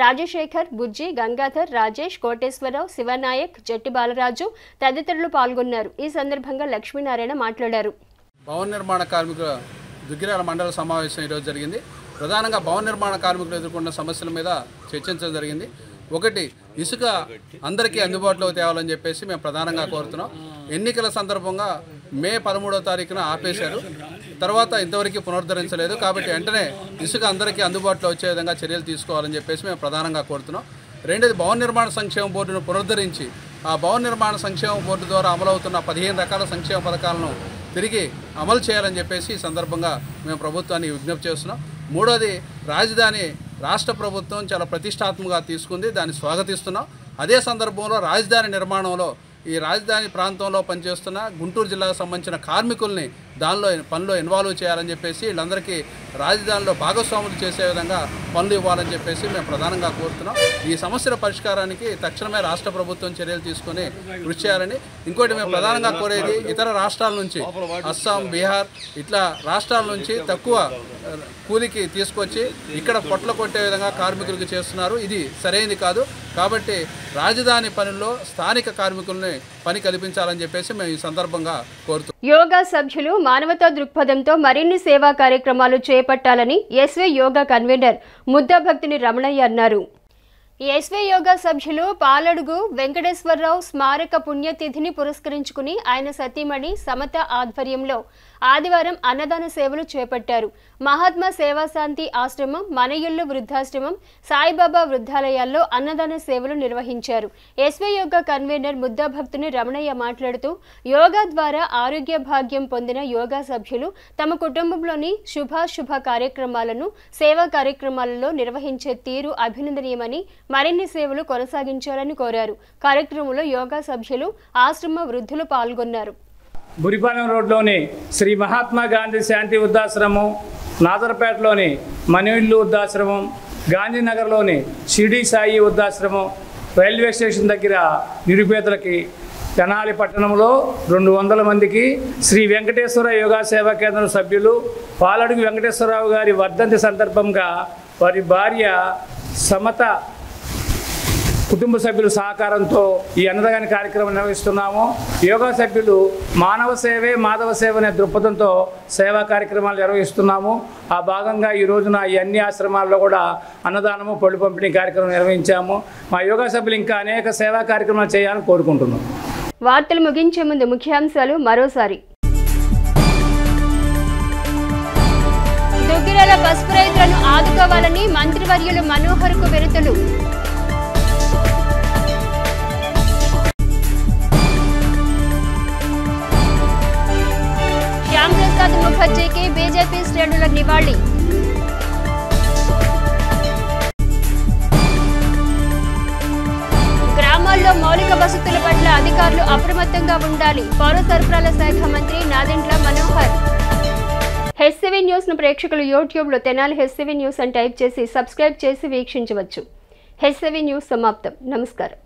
రాజశేఖర్, బుజ్జి, గంగాధర్, రాజేష్, కోటేశ్వరరావు, శివనాయక్, జట్టి బాలరాజు తదితరులు పాల్గొన్నారు. ఈ సందర్భంగా లక్ష్మీనారాయణ మాట్లాడారు. భవన నిర్మాణ కార్మికుల దుగ్గిరాల మండల సమావేశం ఈరోజు జరిగింది. ప్రధానంగా భవన నిర్మాణ కార్మికులు ఎదుర్కొన్న సమస్యల మీద చర్చించడం జరిగింది. ఒకటి, ఇసుక అందరికీ అందుబాటులోకి తేవాలని చెప్పేసి మేము ప్రధానంగా కోరుతున్నాం. ఎన్నికల సందర్భంగా మే 13వ తారీఖున ఆపేశారు, తర్వాత ఇంతవరకు పునరుద్ధరించలేదు. కాబట్టి వెంటనే ఇసుక అందరికీ అందుబాటులో వచ్చే విధంగా చర్యలు తీసుకోవాలని చెప్పేసి మేము ప్రధానంగా కోరుతున్నాం. రెండోది, భవన నిర్మాణ సంక్షేమ బోర్డును పునరుద్ధరించి ఆ భవన నిర్మాణ సంక్షేమ బోర్డు ద్వారా అమలవుతున్న 15 రకాల సంక్షేమ పథకాలను తిరిగి అమలు చేయాలని చెప్పేసి ఈ సందర్భంగా మేము ప్రభుత్వాన్ని విజ్ఞప్తి చేస్తున్నాం. మూడోది, రాజధాని రాష్ట్ర ప్రభుత్వం చాలా ప్రతిష్టాత్మకంగా తీసుకుంది, దాన్ని స్వాగతిస్తున్నాం. అదే సందర్భంలో రాజధాని నిర్మాణంలో ఈ రాజధాని ప్రాంతంలో పనిచేస్తున్న గుంటూరు జిల్లాకు సంబంధించిన కార్మికుల్ని పనిలో ఇన్వాల్వ్ చేయాలని చెప్పేసి వీళ్ళందరికీ రాజధానిలో భాగస్వాములు చేసే విధంగా పనులు ఇవ్వాలని చెప్పేసి మేము ప్రధానంగా కోరుతున్నాం. ఈ సమస్యల పరిష్కారానికి తక్షణమే రాష్ట్ర ప్రభుత్వం చర్యలు తీసుకొని కృషి చేయాలని. ఇంకోటి మేము ప్రధానంగా కోరేది, ఇతర రాష్ట్రాల నుంచి అస్సాం, బీహార్ ఇట్లా రాష్ట్రాల నుంచి తక్కువ కూలికి తీసుకొచ్చి ఇక్కడ పొట్ల కొట్టే విధంగా కార్మికులకు చేస్తున్నారు. ఇది సరైనది కాదు. కాబట్టి రాజధాని పనుల్లో స్థానిక కార్మికుల్ని పని కల్పించాలని చెప్పేసి మేము ఈ సందర్భంగా కోరుతున్నాం. యోగా సభ్యులు మానవతా దృక్పథంతో మరిన్ని సేవా కార్యక్రమాలు చేపట్టాలని ఎస్వీ యోగా కన్వీనర్ ముద్దాభక్తిని రమణయ్య అన్నారు. ఎస్వీ యోగా సభ్యులు పాలడుగు వెంకటేశ్వరరావు స్మారక పుణ్యతిథిని పురస్కరించుకుని ఆయన సతీమణి సమత ఆధ్వర్యంలో ఆదివారం అన్నదాన సేవలు చేపట్టారు. మహాత్మా సేవాశాంతి ఆశ్రమం, మన ఇల్లు వృద్ధాశ్రమం, సాయిబాబా వృద్ధాలయాల్లో అన్నదాన సేవలు నిర్వహించారు. ఎస్వీ యోగా కన్వీనర్ ముద్దాభక్తుని రమణయ్య మాట్లాడుతూ యోగా ద్వారా ఆరోగ్య భాగ్యం పొందిన యోగా సభ్యులు తమ కుటుంబంలోని శుభాశుభ కార్యక్రమాలను సేవా కార్యక్రమాలలో నిర్వహించే తీరు అభినందనీయమని, మరిన్ని సేవలు కొనసాగించాలని కోరారు. కార్యక్రమంలో యోగా సభ్యులు, ఆశ్రమ వృద్ధులు పాల్గొన్నారు. బురిపాలెం రోడ్లోని శ్రీ మహాత్మా గాంధీ శాంతి వృద్ధాశ్రమం, నాదర్పేటలోని మన ఇల్లు వృద్ధాశ్రమం, గాంధీనగర్లోని షిరిడి సాయి వృద్ధాశ్రమం, రైల్వే స్టేషన్ దగ్గర నిరుపేదలకి, తెనాలి పట్టణంలో 200 మందికి శ్రీ వెంకటేశ్వర యోగా సేవా కేంద్రం సభ్యులు పాలడుగు వెంకటేశ్వరరావు గారి వర్ధంతి సందర్భంగా వారి భార్య సమత కుటుంబ సభ్యుల సహకారంతో ఈ అన్నదాన కార్యక్రమం నిర్వహిస్తున్నాము. యోగా సభ్యులు మానవ సేవే మాధవ సేవ అనే దృక్పథంతో సేవా కార్యక్రమాలు నిర్వహిస్తున్నాము. ఆ భాగంగా ఈ రోజున ఈ అన్ని ఆశ్రమాల్లో కూడా అన్నదానము, పళ్ళు పంపిణీ కార్యక్రమం నిర్వహించాము. మా యోగా సభ్యులు ఇంకా అనేక సేవా కార్యక్రమాలు చేయాలని కోరుకుంటున్నాం. వార్తలు ముగించే ముందు ముఖ్యాంశాలు మరోసారి. దుగ్గిరాల పసుపు రైతులను ఆదుకోవాలని మంత్రివర్యులు మనోహర్కు వినతులు. శ్యామ్ ప్రసాద్ ముఖర్జీకి బీజేపీ శ్రేణుల నివాళి. గ్రామాల్లో మౌలిక వసతుల పట్ల అధికారులు అప్రమత్తంగా ఉండాలి. పౌర సరఫరాల శాఖ మంత్రి నాదెండ్ల మనోహర్. హెచ్సివి న్యూస్ను ప్రేక్షకులు యూట్యూబ్లో తెనాలి హెచ్సివి న్యూస్ అని టైప్ చేసి సబ్స్క్రైబ్ చేసి వీక్షించవచ్చు. హెచ్సివి న్యూస్ సమాప్తం. నమస్కారం.